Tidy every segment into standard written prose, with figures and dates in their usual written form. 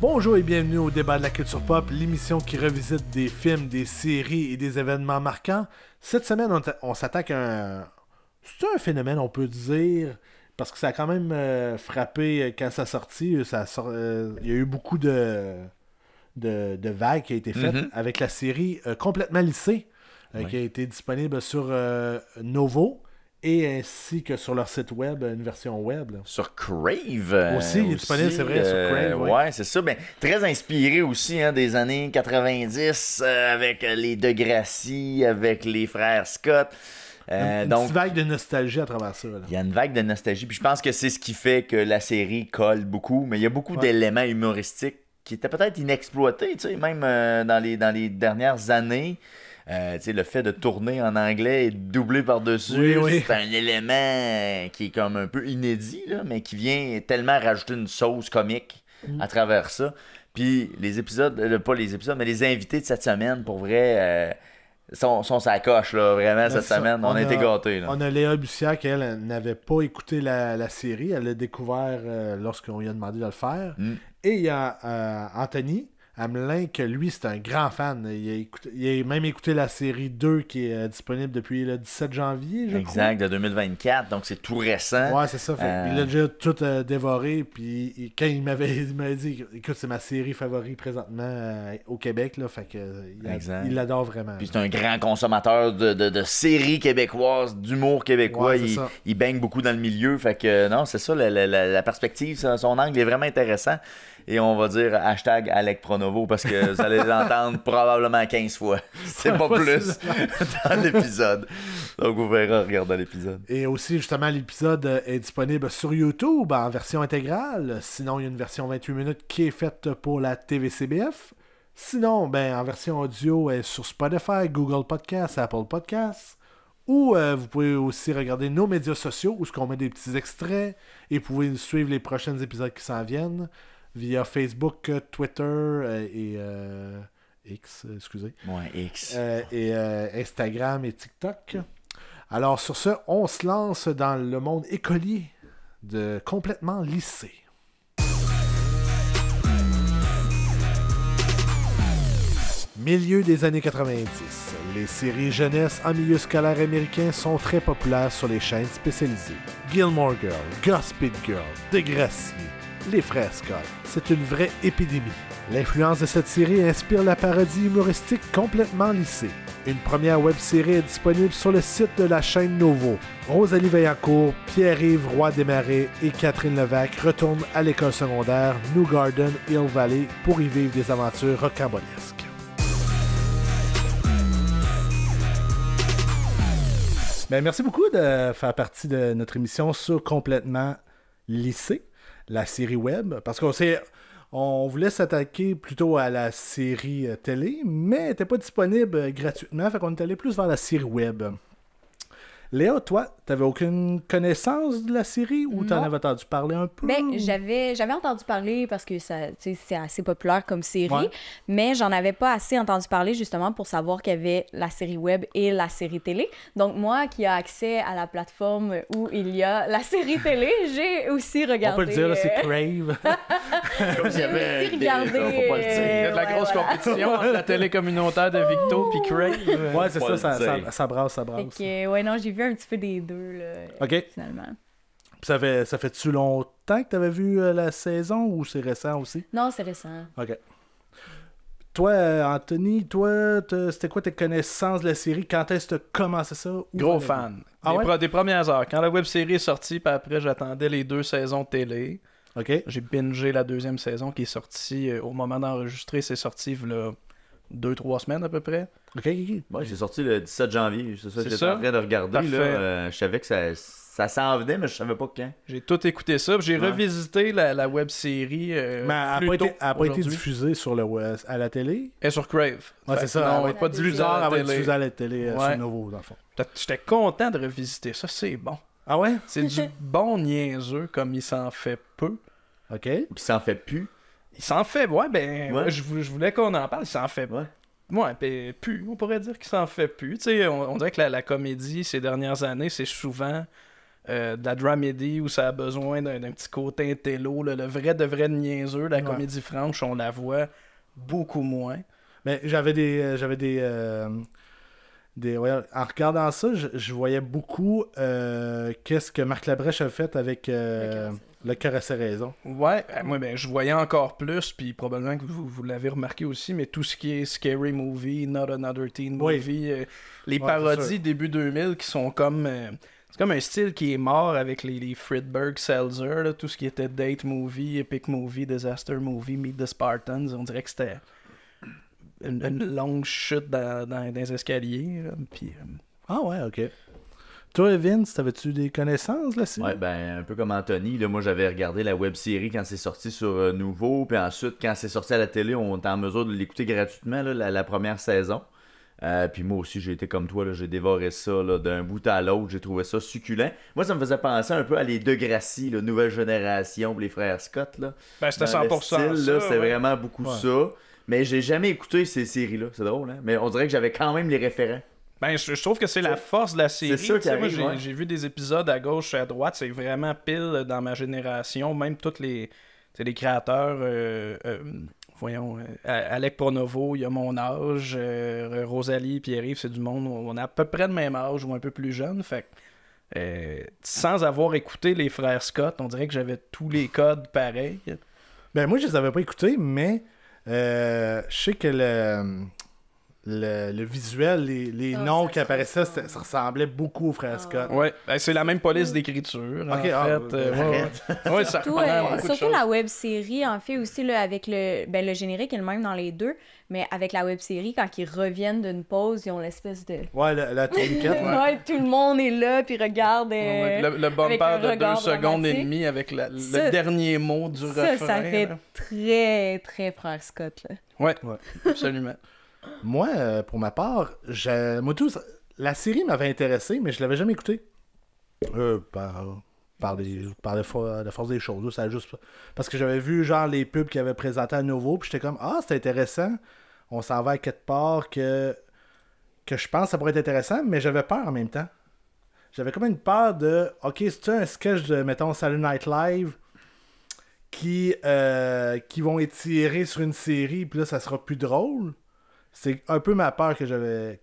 Bonjour et bienvenue au débat de la culture pop, l'émission qui revisite des films, des séries et des événements marquants. Cette semaine, on s'attaque à un... C'est un phénomène, on peut dire, parce que ça a quand même frappé quand ça a sorti. Il y a eu beaucoup de vagues qui a été faites avec la série Complètement lissée, qui a été disponible sur Novo. Et ainsi que sur leur site web, une version web. Là. Sur Crave. Aussi, il est disponible, c'est vrai, sur Crave. Ouais, c'est ça. Ben, très inspiré aussi des années 90 avec les Degrassi, avec les frères Scott. Une petite vague de nostalgie à travers ça. Il y a une vague de nostalgie. Puis je pense que c'est ce qui fait que la série colle beaucoup. Mais il y a beaucoup d'éléments humoristiques qui étaient peut-être inexploités, même dans les dernières années. Le fait de tourner en anglais et de doubler par-dessus, c'est un élément qui est comme un peu inédit, là, mais qui vient tellement rajouter une sauce comique à travers ça. Puis les épisodes, pas les épisodes, mais les invités de cette semaine, pour vrai, sont sa coche, là, vraiment, cette semaine. On a été gâtés. Là. On a Léa Bussière qui, elle, n'avait pas écouté la série. Elle l'a découvert lorsqu'on lui a demandé de le faire. Et il y a Anthony Hamelin, que lui, c'est un grand fan. Il a même écouté la série 2 qui est disponible depuis le 17 janvier, je crois. De 2024, donc c'est tout récent. Ouais, c'est ça. Il a déjà tout dévoré, puis quand il m'avait dit, écoute, c'est ma série favorite présentement au Québec, là, fait que il l'adore vraiment. Puis c'est un grand consommateur de séries québécoises, d'humour québécois. Ouais, il baigne beaucoup dans le milieu, fait que non, c'est ça, la perspective, son angle est vraiment intéressant. Et on va dire hashtag Alec Pronovo parce que vous allez l'entendre probablement 15 fois. C'est pas plus dans l'épisode. Donc vous verrez en regardant l'épisode. Et aussi, justement, l'épisode est disponible sur YouTube en version intégrale. Sinon, il y a une version 28 minutes qui est faite pour la TVCBF. Sinon, en version audio, elle est sur Spotify, Google Podcasts, Apple Podcasts. Ou vous pouvez aussi regarder nos médias sociaux où on met des petits extraits et vous pouvez suivre les prochains épisodes qui s'en viennent via Facebook, Twitter et X, excusez. Ouais, X. Et Instagram et TikTok. Alors sur ce, on se lance dans le monde écolier de Complètement lissé. Milieu des années 90, les séries jeunesse en milieu scolaire américain sont très populaires sur les chaînes spécialisées. Gilmore Girls, Gossip Girl, Degrassi, les frères Scott, c'est une vraie épidémie. L'influence de cette série inspire la parodie humoristique Complètement lissée. Une première web-série est disponible sur le site de la chaîne Novo. Rosalie Vaillancourt, Pierre-Yves Roy-Desmarais et Catherine Levac retournent à l'école secondaire New Garden Hill Valley pour y vivre des aventures rocambolesques. Merci beaucoup de faire partie de notre émission sur Complètement lissé. La série web, parce qu'on voulait s'attaquer plutôt à la série télé, mais elle n'était pas disponible gratuitement, fait qu'on est allé plus vers la série web. Léa, toi, t'avais aucune connaissance de la série ou t'en avais entendu parler un peu? J'avais entendu parler parce que c'est assez populaire comme série, mais j'en avais pas assez entendu parler justement pour savoir qu'il y avait la série web et la série télé. Donc moi qui a accès à la plateforme où il y a la série télé, j'ai aussi regardé... On peut le dire, c'est Crave. Comme s'il y avait Il y a de la grosse compétition entre la télé communautaire de Victo puis Crave. Ouais, c'est ça brasse. Non, j'ai vu un petit peu des deux, là, finalement. Ça fait-tu longtemps que tu avais vu la saison ou c'est récent aussi? Non, c'est récent. OK. Toi, Anthony, c'était quoi tes connaissances de la série? Quand est-ce que tu as commencé ça? Gros fan. Des premières heures. Quand la web-série est sortie, puis après, j'attendais les 2 saisons de télé. OK. J'ai bingé la 2e saison qui est sortie au moment d'enregistrer. C'est sorti là 2-3 semaines à peu près. OK. Ouais, j'ai sorti le 17 janvier. C'est ça que j'étais en train de regarder. Là. Je savais que ça s'en venait, mais je savais pas quand. J'ai tout écouté ça. J'ai revisité la web-série. Mais elle n'a pas été diffusée à la télé. Elle est sur Crave. Ouais, c'est ça. Non, elle pas diffusée à la télé sur Novo, dans le fond. J'étais content de revisiter ça. C'est bon. Ah ouais? C'est du bon niaiseux comme il s'en fait peu. OK. Puis il s'en fait plus. Il s'en fait, je voulais qu'on en parle, il s'en fait. Plus, on pourrait dire qu'il s'en fait plus. Tu sais, on dirait que la comédie, ces dernières années, c'est souvent de la dramedy où ça a besoin d'un petit côté intello, le vrai de vrai niaiseux, la comédie franche, on la voit beaucoup moins. Mais en regardant ça, je voyais beaucoup qu'est-ce que Marc Labrèche a fait avec Le cœur a ses raisons. Ouais, moi je voyais encore plus, puis probablement que vous l'avez remarqué aussi, mais tout ce qui est Scary Movie, Not Another Teen Movie, les parodies début 2000 qui sont comme... c'est comme un style qui est mort avec les Friedberg Seltzer, là, tout ce qui était Date Movie, Epic Movie, Disaster Movie, Meet the Spartans. On dirait que c'était une longue chute dans les escaliers. Là, puis, Ah ouais, ok. Toi, Vince, t'avais-tu des connaissances là-dessus? Ouais, ben, un peu comme Anthony, là, moi j'avais regardé la web-série quand c'est sorti sur Nouveau, puis ensuite, quand c'est sorti à la télé, on était en mesure de l'écouter gratuitement, là, la première saison. Puis moi aussi, j'ai été comme toi, là, j'ai dévoré ça là, d'un bout à l'autre, j'ai trouvé ça succulent. Moi, ça me faisait penser un peu à les Degrassi, la nouvelle génération, les frères Scott. Là. Ben, c'était 100% style, ça. Là, c'est vraiment beaucoup ça. Mais j'ai jamais écouté ces séries-là, c'est drôle, hein? Mais on dirait que j'avais quand même les référents. Ben, je trouve que c'est la force de la série. C'est ça qui arrive, moi, j'ai vu des épisodes à gauche et à droite, c'est vraiment pile dans ma génération. Même tous les créateurs, voyons, Alec Pronovo, il y a mon âge, Rosalie, Pierre-Yves, c'est du monde, on a à peu près le même âge ou un peu plus jeune. Fait sans avoir écouté les frères Scott, on dirait que j'avais tous les codes pareils. Ben moi, je les avais pas écoutés, mais je sais que le visuel, les noms qui apparaissaient, ça ressemblait beaucoup aux frères Scott. Ouais, ben, c'est la même police d'écriture. En fait. Ouais, ça surtout la web-série, en fait, aussi, là, avec le générique est le même dans les deux, mais avec la web-série, quand ils reviennent d'une pause, ils ont l'espèce de... Ouais, la tourniquette. Ouais, tout le monde est là, puis regarde... le bumper de 2 secondes et demie avec le dernier mot du refrain. Ça fait très, très frère Scott, là. Ouais, absolument. Moi, pour ma part, la série m'avait intéressé, mais je l'avais jamais écoutée. Par la force des choses. Ça juste... Parce que j'avais vu genre les pubs qu'ils avaient présentés à nouveau, puis j'étais comme, c'est intéressant. On s'en va à quelque part que je pense que ça pourrait être intéressant, mais j'avais peur en même temps. J'avais comme une peur de, ok, c'est un sketch de, mettons, Saturday Night Live qui vont étirer sur une série, puis là, ça sera plus drôle. C'est un peu ma peur que j'avais.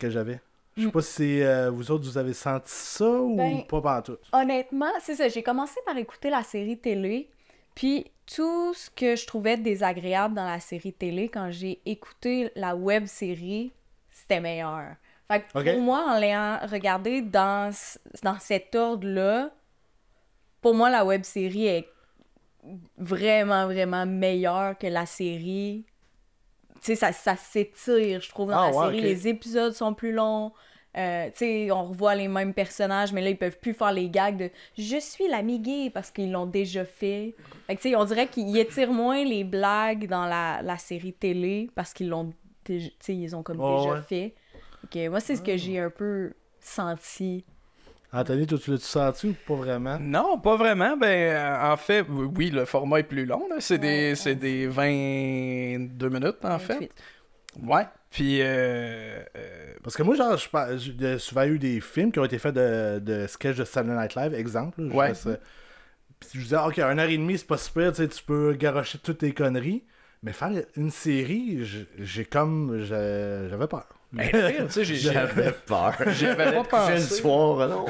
Je sais pas si vous autres, vous avez senti ça ou pas pantoute. Honnêtement, c'est ça. J'ai commencé par écouter la série télé, puis tout ce que je trouvais désagréable dans la série télé, quand j'ai écouté la web-série, c'était meilleur. Fait que pour moi, en l'ayant regardé dans cet ordre-là, pour moi, la web-série est vraiment, vraiment meilleure que la série. Tu sais, ça s'étire, je trouve, dans la série. Les épisodes sont plus longs. Tu sais, on revoit les mêmes personnages, mais là, ils peuvent plus faire les gags de « Je suis l'ami gay » parce qu'ils l'ont déjà fait. Fait que, tu sais, on dirait qu'ils étirent moins les blagues dans la série télé parce qu'ils l'ont déjà... Tu sais, ils ont comme déjà fait. Ok, moi, c'est ce que j'ai un peu senti. Anthony, toi, tu l'as-tu senti ou pas vraiment? Non, pas vraiment. En fait, oui, le format est plus long. Là. C'est des 22 minutes, en 28. Fait. Ouais. Puis... Parce que moi, genre, j'ai souvent eu des films qui ont été faits de sketch de Saturday Night Live, exemple. Puis je disais, ok, 1h30, c'est pas super, tu peux garrocher toutes tes conneries. Mais faire une série, j'avais peur. J'avais peur. J'avais pas pensé. J'ai le soir, non?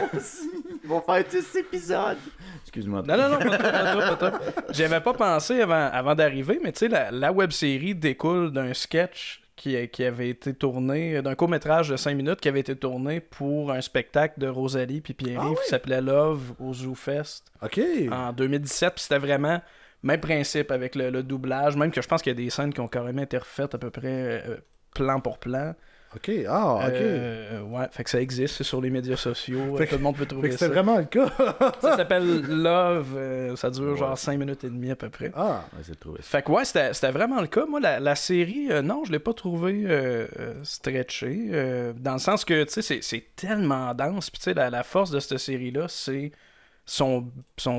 Ils vont faire 10 épisodes. Excuse-moi. Non, pas toi. J'avais pas pensé avant d'arriver, mais tu sais, la web-série découle d'un sketch qui avait été tourné, d'un court-métrage de 5 minutes qui avait été tourné pour un spectacle de Rosalie puis Pierre-Yves qui s'appelait Love au Zoo Fest en 2017. Puis c'était vraiment même principe avec le doublage, même que je pense qu'il y a des scènes qui ont carrément été refaites à peu près plan pour plan. Ok, ouais, fait que ça existe, c'est sur les médias sociaux, tout le monde peut trouver ça. C'est vraiment le cas. Ça s'appelle Love, ça dure genre 5 minutes et demie à peu près. C'est trouvé. Fait que ouais, c'était vraiment le cas. Moi, la série, non, je l'ai pas trouvé stretchée, dans le sens que, tu sais, c'est tellement dense, puis tu sais, la force de cette série-là, c'est son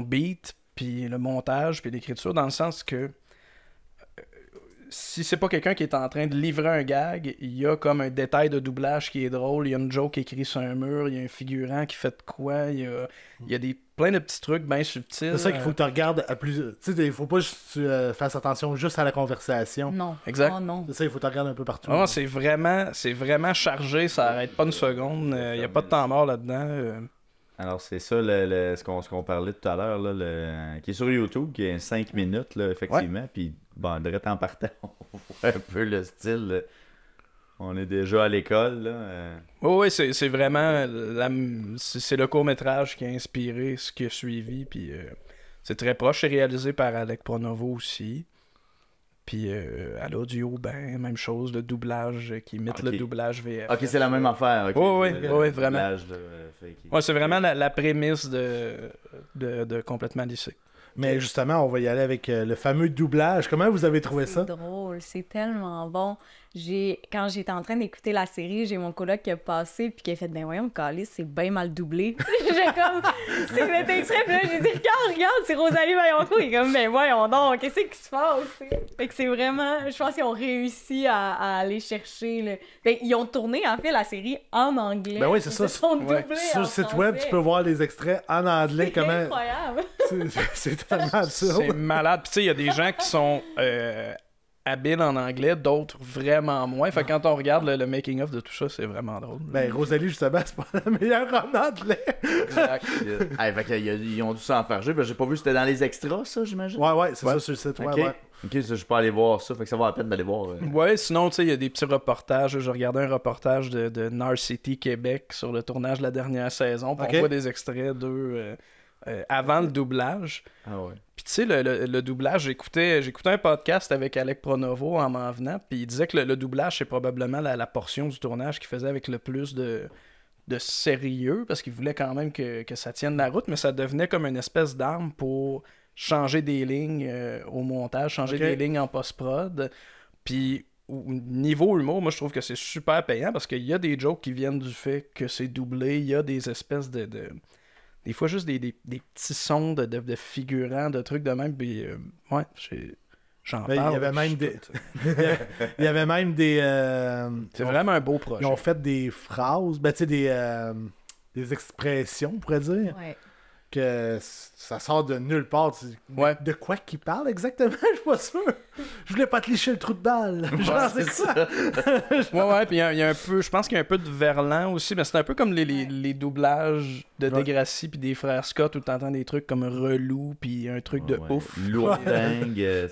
beat, puis le montage, puis l'écriture, dans le sens que si c'est pas quelqu'un qui est en train de livrer un gag, il y a comme un détail de doublage qui est drôle, il y a une joke écrite sur un mur, il y a un figurant qui fait de quoi, il y a plein de petits trucs bien subtils. C'est ça qu'il faut que tu regardes à plus. Tu sais, il faut pas que tu fasses attention juste à la conversation. Non. Exact. Oh, non. C'est ça, il faut que tu regardes un peu partout. Ah, c'est vraiment chargé, ça arrête pas une seconde, il n'y a pas de temps mort là-dedans. Alors, c'est ça ce qu'on parlait tout à l'heure, là, qui est sur YouTube, qui est 5 minutes, là, effectivement. Puis, bon, direct en partant, on voit un peu le style. Là. On est déjà à l'école. Là. Oui, c'est vraiment c'est le court-métrage qui a inspiré ce qui a suivi. Puis, c'est très proche. C'est réalisé par Alec Pronovo aussi. Puis à l'audio, ben, même chose, le doublage qui imite le doublage VF. Ok, c'est la même affaire. Okay. Oui, vraiment. Doublage, ouais, c'est vraiment la prémisse de Complètement lycée. Mais justement, on va y aller avec le fameux doublage. Comment vous avez trouvé ça? C'est drôle, c'est tellement bon. Quand j'étais en train d'écouter la série, j'ai mon coloc qui a passé puis qui a fait « Ben voyons, Calice, c'est bien mal doublé. » J'ai comme... C'est fait exprès, puis là, j'ai dit « Regarde, c'est Rosalie Vaillancourt. » Il est comme « Ben voyons donc, qu'est-ce qui se passe? » Fait que c'est vraiment... Je pense qu'ils ont réussi à aller chercher... Ben, ils ont tourné, en fait, la série en anglais. Ben oui, c'est ça. Sur le site web, tu peux voir les extraits en anglais. C'est incroyable. C'est tellement absurde. C'est malade. Puis tu sais, il y a des gens qui sont... habiles en anglais, d'autres vraiment moins. Fait que quand on regarde le making-of de tout ça, c'est vraiment drôle. Ben, Rosalie, justement, c'est pas la meilleure en anglais. Exact. Fait qu'ils ont dû s'enfarger. J'ai pas vu, c'était dans les extras, ça, j'imagine? Ouais, c'est ça sur le site. Ok, ouais. Ok, ça, je peux aller voir ça. Fait que ça vaut la peine d'aller voir. Ouais, sinon, tu sais, il y a des petits reportages. Je regardais un reportage de Narcity Québec sur le tournage de la dernière saison. On voit des extraits d'eux avant le doublage. Ah ouais. Puis tu sais, le doublage, j'écoutais un podcast avec Alec Pronovo en m'en venant, puis il disait que le doublage, c'est probablement la portion du tournage qu'il faisait avec le plus de sérieux, parce qu'il voulait quand même que ça tienne la route, mais ça devenait comme une espèce d'arme pour changer des lignes au montage, changer des lignes en post-prod. Puis niveau humour, moi je trouve que c'est super payant, parce qu'il y a des jokes qui viennent du fait que c'est doublé, il y a des espèces des fois, juste des petits sons de figurants, de trucs de même. Puis, ouais, j'en parle. Il y avait même des... c'est vraiment un beau projet. Ils ont fait des phrases, ben, tu sais, des expressions, on pourrait dire. Ouais. Que ça sort de nulle part. Ouais. De quoi qu'il parle exactement? Je suis pas sûr. Je voulais pas te licher le trou de balle. Genre, c'est ça. Ouais, puis il y a un peu... Je pense qu'il y a un peu de Verlan aussi, mais c'est un peu comme les doublages de Degrassi puis des frères Scott où t'entends des trucs comme relou puis un truc de ouf. Lourdingue,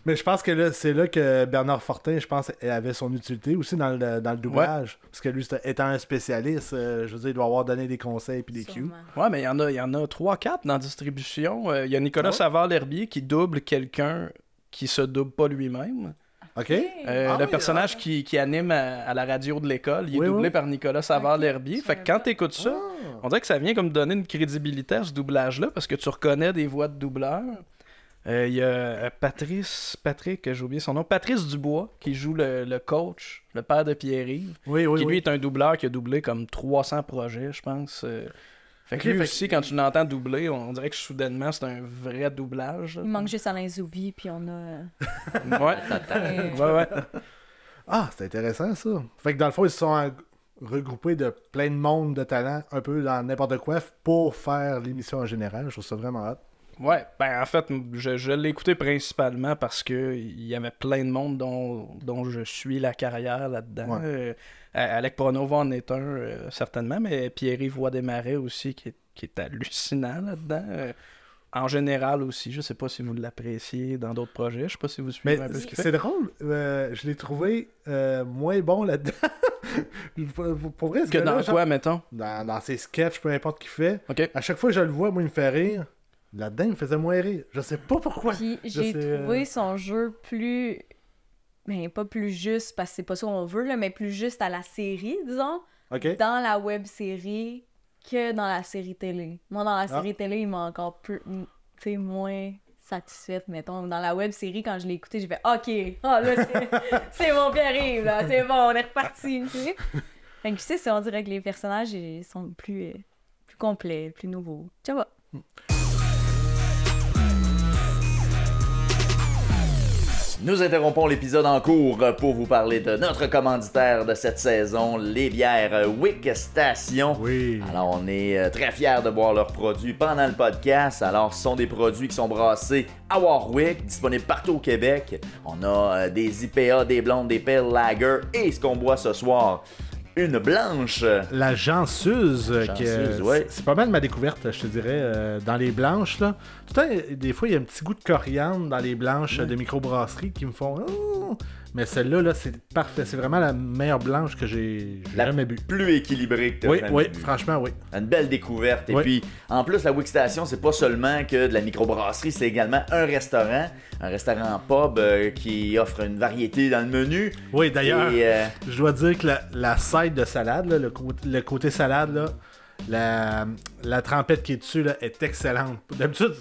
Mais je pense que là, c'est là que Bernard Fortin, je pense, avait son utilité aussi dans le doublage. Parce que lui, étant un spécialiste, je veux dire, il doit avoir donné des conseils puis des cues. Ouais, mais il y en a 3-4 dans la distribution. Il y a Nicolas Savard-L'Herbier qui double quelqu'un qui se double pas lui-même. OK. Le personnage qui anime à la radio de l'école, il est doublé par Nicolas Savard-L'Herbier. Fait que quand t'écoutes ça, on dirait que ça vient comme donner une crédibilité à ce doublage-là, parce que tu reconnais des voix de doubleurs. Il y a Patrick, j'ai oublié son nom, Patrice Dubois, qui joue le coach, le père de Pierre-Yves, qui lui est un doubleur qui a doublé comme 300 projets, je pense. Fait que lui aussi, quand tu l'entends doubler, on dirait que soudainement, c'est un vrai doublage. Il manque juste Alain Zouvi, puis on a... ouais. Ah, c'est intéressant, ça. Fait que dans le fond, ils se sont regroupés de plein de monde de talent, un peu dans n'importe quoi, pour faire l'émission en général. Je trouve ça vraiment hot. Ouais, ben en fait, je l'ai écouté principalement parce que il y avait plein de monde dont je suis la carrière là-dedans. Ouais. Alec Pronovo en est un, certainement, mais Pierre-Yves Roy Desmarais aussi, qui est hallucinant là-dedans. En général aussi, je sais pas si vous l'appréciez dans d'autres projets, je sais pas si vous suivez un peu ce qu'il fait. C'est drôle, je l'ai trouvé moins bon là-dedans. Pour vrai, que dans quoi, mettons? Dans ses sketchs, peu importe qu'il fait. Okay. À chaque fois que je le vois, moi, il me fait rire. Là-dedans, il me faisait moins rire. Je sais pas pourquoi. Puis j'ai trouvé son jeu plus... Mais pas plus juste, parce que c'est pas ça qu'on veut, là, mais plus juste à la série, disons. Okay. Dans la web-série que dans la série télé. Moi, dans la série télé, il m'a encore plus... Tu sais, moins satisfaite, mettons. Dans la web-série, quand je l'ai écouté, j'ai fait « OK, là, c'est mon Pierre-Yves, là. C'est bon, on est reparti. » Fait que tu sais, on dirait que les personnages sont plus complets, plus nouveaux. Tu vois. Nous interrompons l'épisode en cours pour vous parler de notre commanditaire de cette saison, les bières Wick Station. Oui. Alors, on est très fiers de boire leurs produits pendant le podcast. Alors, ce sont des produits qui sont brassés à Warwick, disponibles partout au Québec. On a des IPA, des blondes, des pale lager et ce qu'on boit ce soir, une blanche. La Janceuse, ouais. C'est pas mal ma découverte, je te dirais, dans les blanches. Là. Tout le temps, des fois, il y a un petit goût de coriandre dans les blanches de microbrasserie qui me font... Oh! Mais celle-là, là, c'est parfait. C'est vraiment la meilleure blanche que j'ai jamais bu. Plus équilibrée que tu as jamais Oui, bu. franchement, oui. Une belle découverte. Et Oui. puis, en plus, la Wick Station, c'est pas seulement que de la microbrasserie, c'est également un restaurant pub qui offre une variété dans le menu. Oui, d'ailleurs, Et, je dois dire que la side de salade, là, le côté salade, là, la trempette qui est dessus là, est excellente. D'habitude,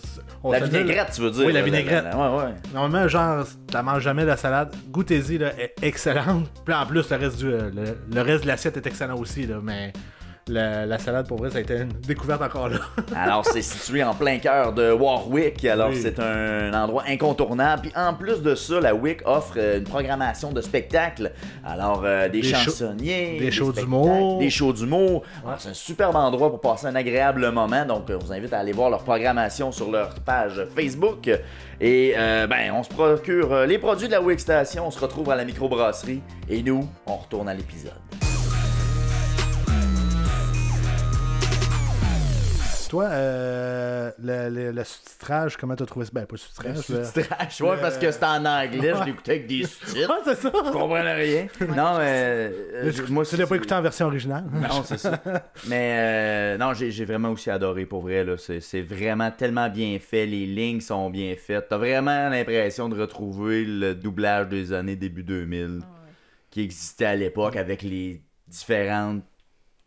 on la se dit, vinaigrette, tu veux dire? Oui, la là, vinaigrette. ouais. Normalement, genre, t'as manges jamais la salade. Goûtez-y, là, est excellente. Puis en plus, le reste de l'assiette est excellent aussi, là, mais la salade, pour vrai, ça a été une découverte encore là. Alors, c'est situé en plein cœur de Warwick. Alors, Oui. c'est un endroit incontournable. Puis, en plus de ça, la Wick offre une programmation de spectacles. Alors, des chansonniers, des shows spectacles, d'humour. des shows d'humour. Alors, c'est un superbe endroit pour passer un agréable moment. Donc, on vous invite à aller voir leur programmation sur leur page Facebook. Et, on se procure les produits de la Wick Station. On se retrouve à la microbrasserie. Et nous, on retourne à l'épisode. Toi, le sous-titrage, comment t'as trouvé ça? Ben, pas le sous-titrage. Sous-titrage, ouais, parce que c'était en anglais, je l'écoutais avec des sous-titres. Ah, c'est ça! Je comprenais rien. Non, mais. Moi, tu l'as pas écouté en version originale? Non, c'est ça. Mais non, j'ai vraiment aussi adoré pour vrai. Là. C'est vraiment tellement bien fait. Les lignes sont bien faites. T'as vraiment l'impression de retrouver le doublage des années début 2000 qui existait à l'époque avec les différentes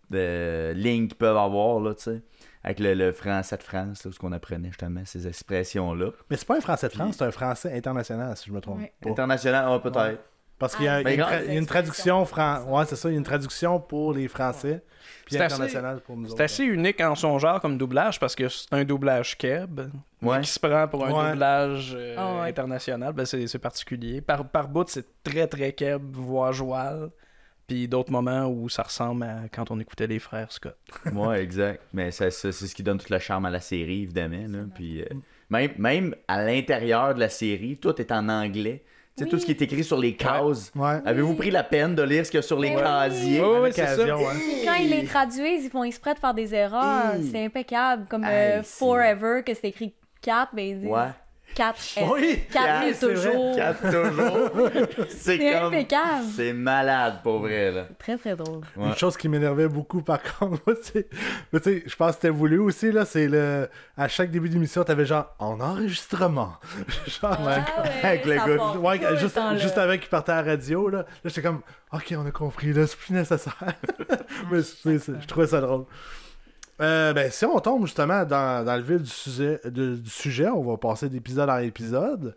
lignes qu'ils peuvent avoir, là, tu sais. Avec le français de France, là, où on apprenait justement ces expressions-là. Mais c'est pas un français de France, c'est un français international, si je me trompe pas. International, peut-être. Ouais. Parce qu'il y a, il y a une traduction ouais, c'est ça, il y a une traduction pour les Français, puis international pour nous autres. C'est assez unique en son genre comme doublage parce que c'est un doublage keb qui se prend pour un doublage international. Ben, c'est particulier. Par bout, c'est très très keb, voix jouale. Puis d'autres moments où ça ressemble à quand on écoutait les frères Scott. Ouais, exact. Mais c'est ce qui donne tout le charme à la série, évidemment. Là. Puis, même à l'intérieur de la série, tout est en anglais. Tu sais, tout ce qui est écrit sur les cases. Ouais. Avez-vous pris la peine de lire ce qu'il y a sur les casiers? Oui, c'est ça. Quand ils les traduisent, ils font exprès de faire des erreurs. C'est impeccable. Comme Forever, que c'est écrit 4, ben ils disent 4 Oui, 4 toujours. 4 toujours. C'est comme... impeccable. C'est malade, pour vrai, là. Très, très drôle. Ouais. Une chose qui m'énervait beaucoup, par contre, moi, tu sais, je pense que c'était voulu aussi, là, c'est à chaque début d'émission, t'avais genre, en enregistrement. Genre, avec le ça gars. part ouais, tout le juste temps, avant qu'il partait à la radio, là j'étais comme, ok, on a compris, là, c'est plus nécessaire. Mais je trouvais ça drôle. Si on tombe justement dans le vif du sujet, on va passer d'épisode en épisode.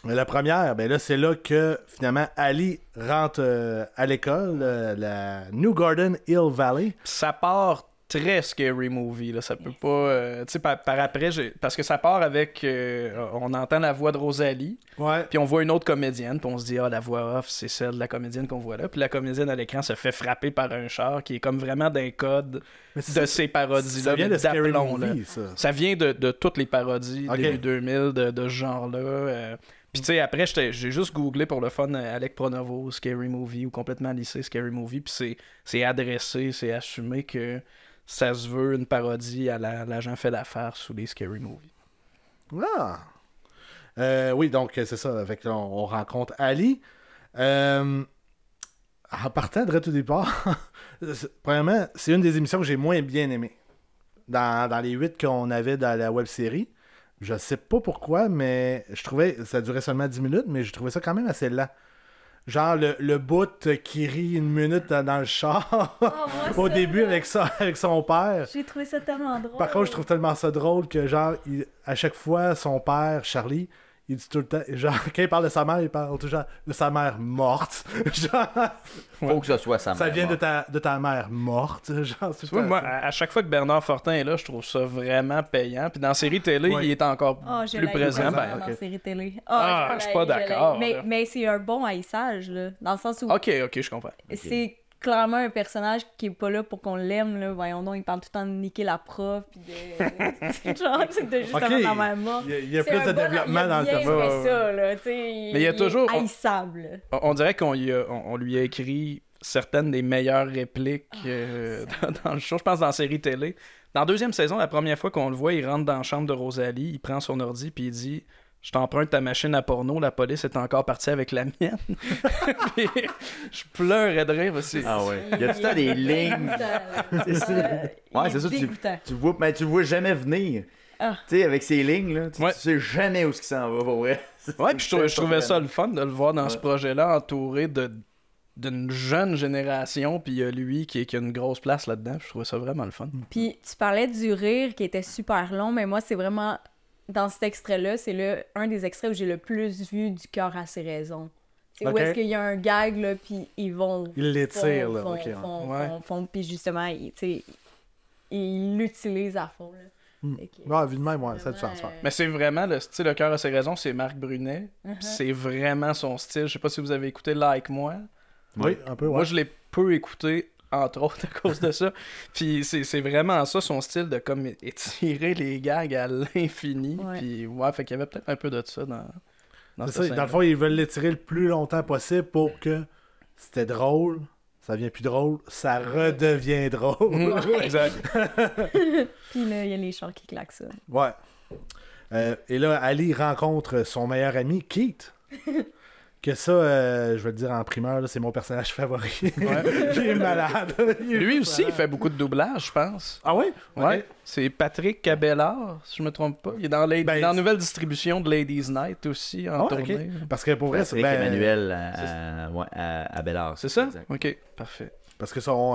La première, là, c'est là que finalement Ali rentre à l'école, la New Garden Hill Valley. Ça part très scary movie, là. Ça peut pas... tu sais, par après, parce que ça part avec... on entend la voix de Rosalie, Ouais. puis on voit une autre comédienne, puis on se dit, la voix off, c'est celle de la comédienne qu'on voit là. Puis la comédienne à l'écran se fait frapper par un char qui est comme vraiment d'un code de ces parodies-là. Ça vient de Scary d'aplomb, là. Movie, ça. Ça vient de toutes les parodies Ok. début 2000 de ce genre-là. Puis tu sais, après, j'ai juste googlé pour le fun Alec Pronovo, Scary Movie, ou complètement lissé Scary Movie, puis c'est adressé, c'est assumé que ça se veut une parodie à l'agent fait d'affaires sous les Scary Movies. Ah! Oui, donc c'est ça. Avec, on rencontre Ali. En partant de tout départ, premièrement, c'est une des émissions que j'ai moins bien aimées. Dans les 8 qu'on avait dans la web-série. Je sais pas pourquoi, mais je trouvais... Ça durait seulement 10 minutes, mais je trouvais ça quand même assez lent. Genre le bout qui rit une minute dans le char au début avec son père. J'ai trouvé ça tellement drôle. Par contre, je trouve tellement ça drôle que genre à chaque fois, son père, Charlie, il dit tout le temps, genre, quand il parle de sa mère, il parle toujours de sa mère morte. Genre, Faut que ce soit sa mère. ça vient de ta mère morte. Genre, c'est Tu vois, tout moi, ça. à chaque fois que Bernard Fortin est là, je trouve ça vraiment payant. Puis dans la série télé, Ouais. il est encore Oh, je plus l'ai présent. dans Ben, la ok. série télé. Oh, Ah, je suis pas d'accord, là. Mais c'est un bon haïssage, là. Dans le sens où ok, je comprends. c'est clairement un personnage qui est pas là pour qu'on l'aime, là. Voyons donc, il parle tout le temps de niquer la prof, pis de... genre, c'est de juste Ok. avoir sa mère morte. Il y a C'est plus un de bon- développement dans le Il a bien personnage. fait ça, là, tu sais. Mais il y a toujours- est haïssable. On dirait on lui a écrit certaines des meilleures répliques dans le show. Je pense dans la série télé. Dans la deuxième saison, la première fois qu'on le voit, il rentre dans la chambre de Rosalie, il prend son ordi, puis il dit... Je t'emprunte ta machine à porno, la police est encore partie avec la mienne. Puis, je pleurais de rire aussi. Ah ouais. Il y a tout le temps des lignes. C'est ça. Ouais, c'est ça, tu le vois jamais venir. Ah. Tu sais, avec ces lignes, là, tu Ouais. sais jamais où ce qui s'en va, pour vrai. Ouais, puis je trouvais ça le fun de le voir dans ce Ouais. projet-là, entouré d'une jeune génération, puis il y a lui qui a une grosse place là-dedans. Je trouvais ça vraiment le fun. Puis tu parlais du rire qui était super long, mais moi, c'est vraiment... Dans cet extrait-là, c'est un des extraits où j'ai le plus vu du cœur à ses raisons. C'est Ok. où est-ce qu'il y a un gag, là, puis ils vont... Il l'étire, là. font, Ok, ouais. Ouais. puis justement, il l'utilise à fond, là. Hmm. Fait que, Ouais, vu de même, ouais, ça a du vraiment, sens. Ouais. Mais c'est vraiment le style Le cœur à ses raisons, c'est Marc Brunet. Uh-huh. C'est vraiment son style. Je sais pas si vous avez écouté Like Moi. Oui, un peu, ouais. Moi, je l'ai peu écouté, entre autres, à cause de ça. Puis c'est vraiment ça, son style de comme étirer les gags à l'infini. Ouais. Puis ouais, fait qu'il y avait peut-être un peu de ça dans C'est cette ça, scène-là. dans le fond, ils veulent l'étirer le plus longtemps possible pour que c'était drôle, ça devient plus drôle, ça redevient drôle. Exact. Puis là, il y a les chars qui claquent ça. Ouais. Et là, Ali rencontre son meilleur ami, Keith. Que ça, je vais le dire en primeur, là, c'est mon personnage favori. Ouais. Il est malade. Il est Lui aussi, il malade. fait beaucoup de doublage, je pense. Ah oui? Ouais. Ok. C'est Patrick Cabellard, si je me trompe pas. Il est dans Ben, la nouvelle distribution de Ladies Night aussi, en Ah, ok. tournée. Parce que pour vrai, Patrick ben, Emmanuel à Bellard. C'est ça? Exact. Ok, parfait. Parce que son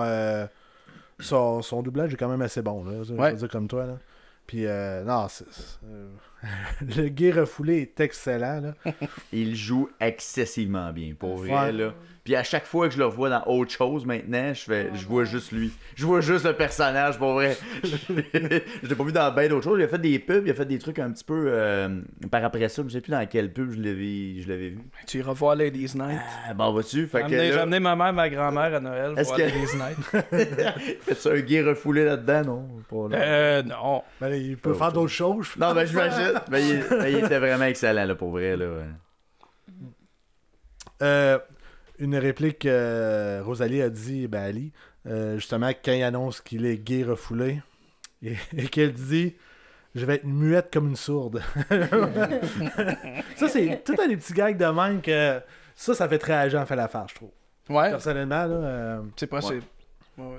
doublage est quand même assez bon, là. Je Ouais. veux dire comme toi, là. Puis, non, le gay refoulé est excellent, là. Il joue excessivement bien, pour vrai, Ouais. là. Puis à chaque fois que je le revois dans autre chose maintenant, je vois juste lui. Je vois juste le personnage, pour vrai. Je l'ai pas vu dans ben d'autres choses. Il a fait des pubs, il a fait des trucs un petit peu par après ça. Je sais plus dans quelle pub je l'avais vu. Tu iras voir Ladies Night. Ah, bon, vas-tu? Fait que J'ai là, amené ma mère et ma grand-mère à Noël Est-ce voir que- Ladies Night. fais-tu un gay refoulé là-dedans, non? Pas là. Non. Ben, il peut Autre faire chose. d'autres choses. je Non, ben pense. j'imagine. Mais il était vraiment excellent, là, pour vrai, là. Une réplique que Rosalie a dit, ben Ali, justement, quand il annonce qu'il est gay refoulé, et qu'elle dit « Je vais être muette comme une sourde. » Ça, c'est tout un des petits gags de même que ça fait très agent fait la farce, je trouve. Ouais, Personnellement, là, c'est pas... Ouais.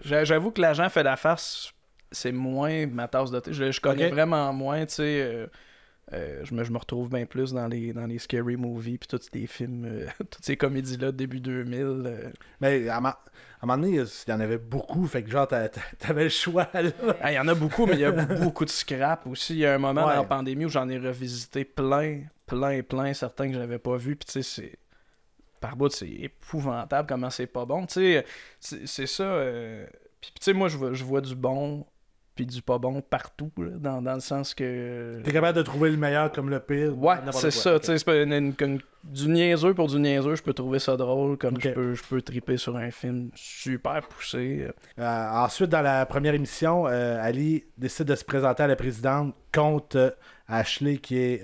J'avoue que l'agent fait la farce, c'est moins ma tasse de thé. Je connais Ok. vraiment moins, tu sais... je me retrouve bien plus dans les scary movies puis tous les films, toutes ces comédies-là de début 2000. mais à un moment donné, il y en avait beaucoup, fait que genre, t'avais le choix, là. Il y en a beaucoup, mais il y a beaucoup de scrap aussi. Il y a un moment Ouais. dans la pandémie où j'en ai revisité plein, certains que j'avais pas vus. Puis tu sais, c'est... Par bout, c'est épouvantable comment c'est pas bon. Tu sais, c'est ça. Puis tu sais, moi, je vois du bon puis du pas bon partout, là, dans le sens que... T'es capable de trouver le meilleur comme le pire. Ouais, n'importe c'est quoi. ça. Ok. Tu sais, c'est pas du niaiseux pour du niaiseux, je peux trouver ça drôle, comme Ok. je peux triper sur un film super poussé. Ensuite, dans la première émission, Ali décide de se présenter à la présidente contre Ashley, qui est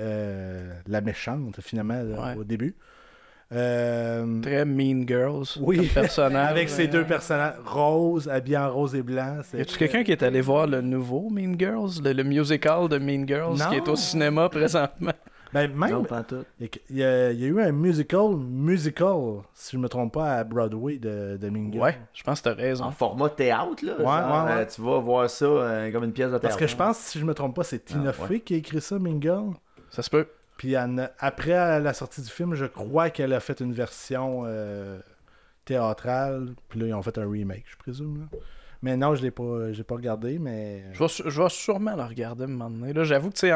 la méchante, finalement, là, Ouais. au début. Très Mean Girls Oui, comme personnage. avec ces deux personnages, rose, habillés en rose et blanc. Y a-tu quelqu'un qui est allé voir le nouveau Mean Girls, le musical de Mean Girls, Non. qui est au cinéma présentement? Ben, même, Non, pas tout. il y a eu un musical, si je me trompe pas, à Broadway de Mean Girls. Ouais, je pense que t'as En raison. format théâtre, là. Ouais, genre, ouais. tu vas voir ça comme une pièce de théâtre. Parce que je pense, si je me trompe pas, c'est Tina ouais. Fey qui a écrit ça, Mean Girls. Ça se peut. Puis après la sortie du film, je crois qu'elle a fait une version théâtrale. Puis là, ils ont fait un remake, je présume. Là. Mais non, j'ai pas regardé, mais... Je vais sûrement le regarder un moment donné. Là, j'avoue que, tu sais,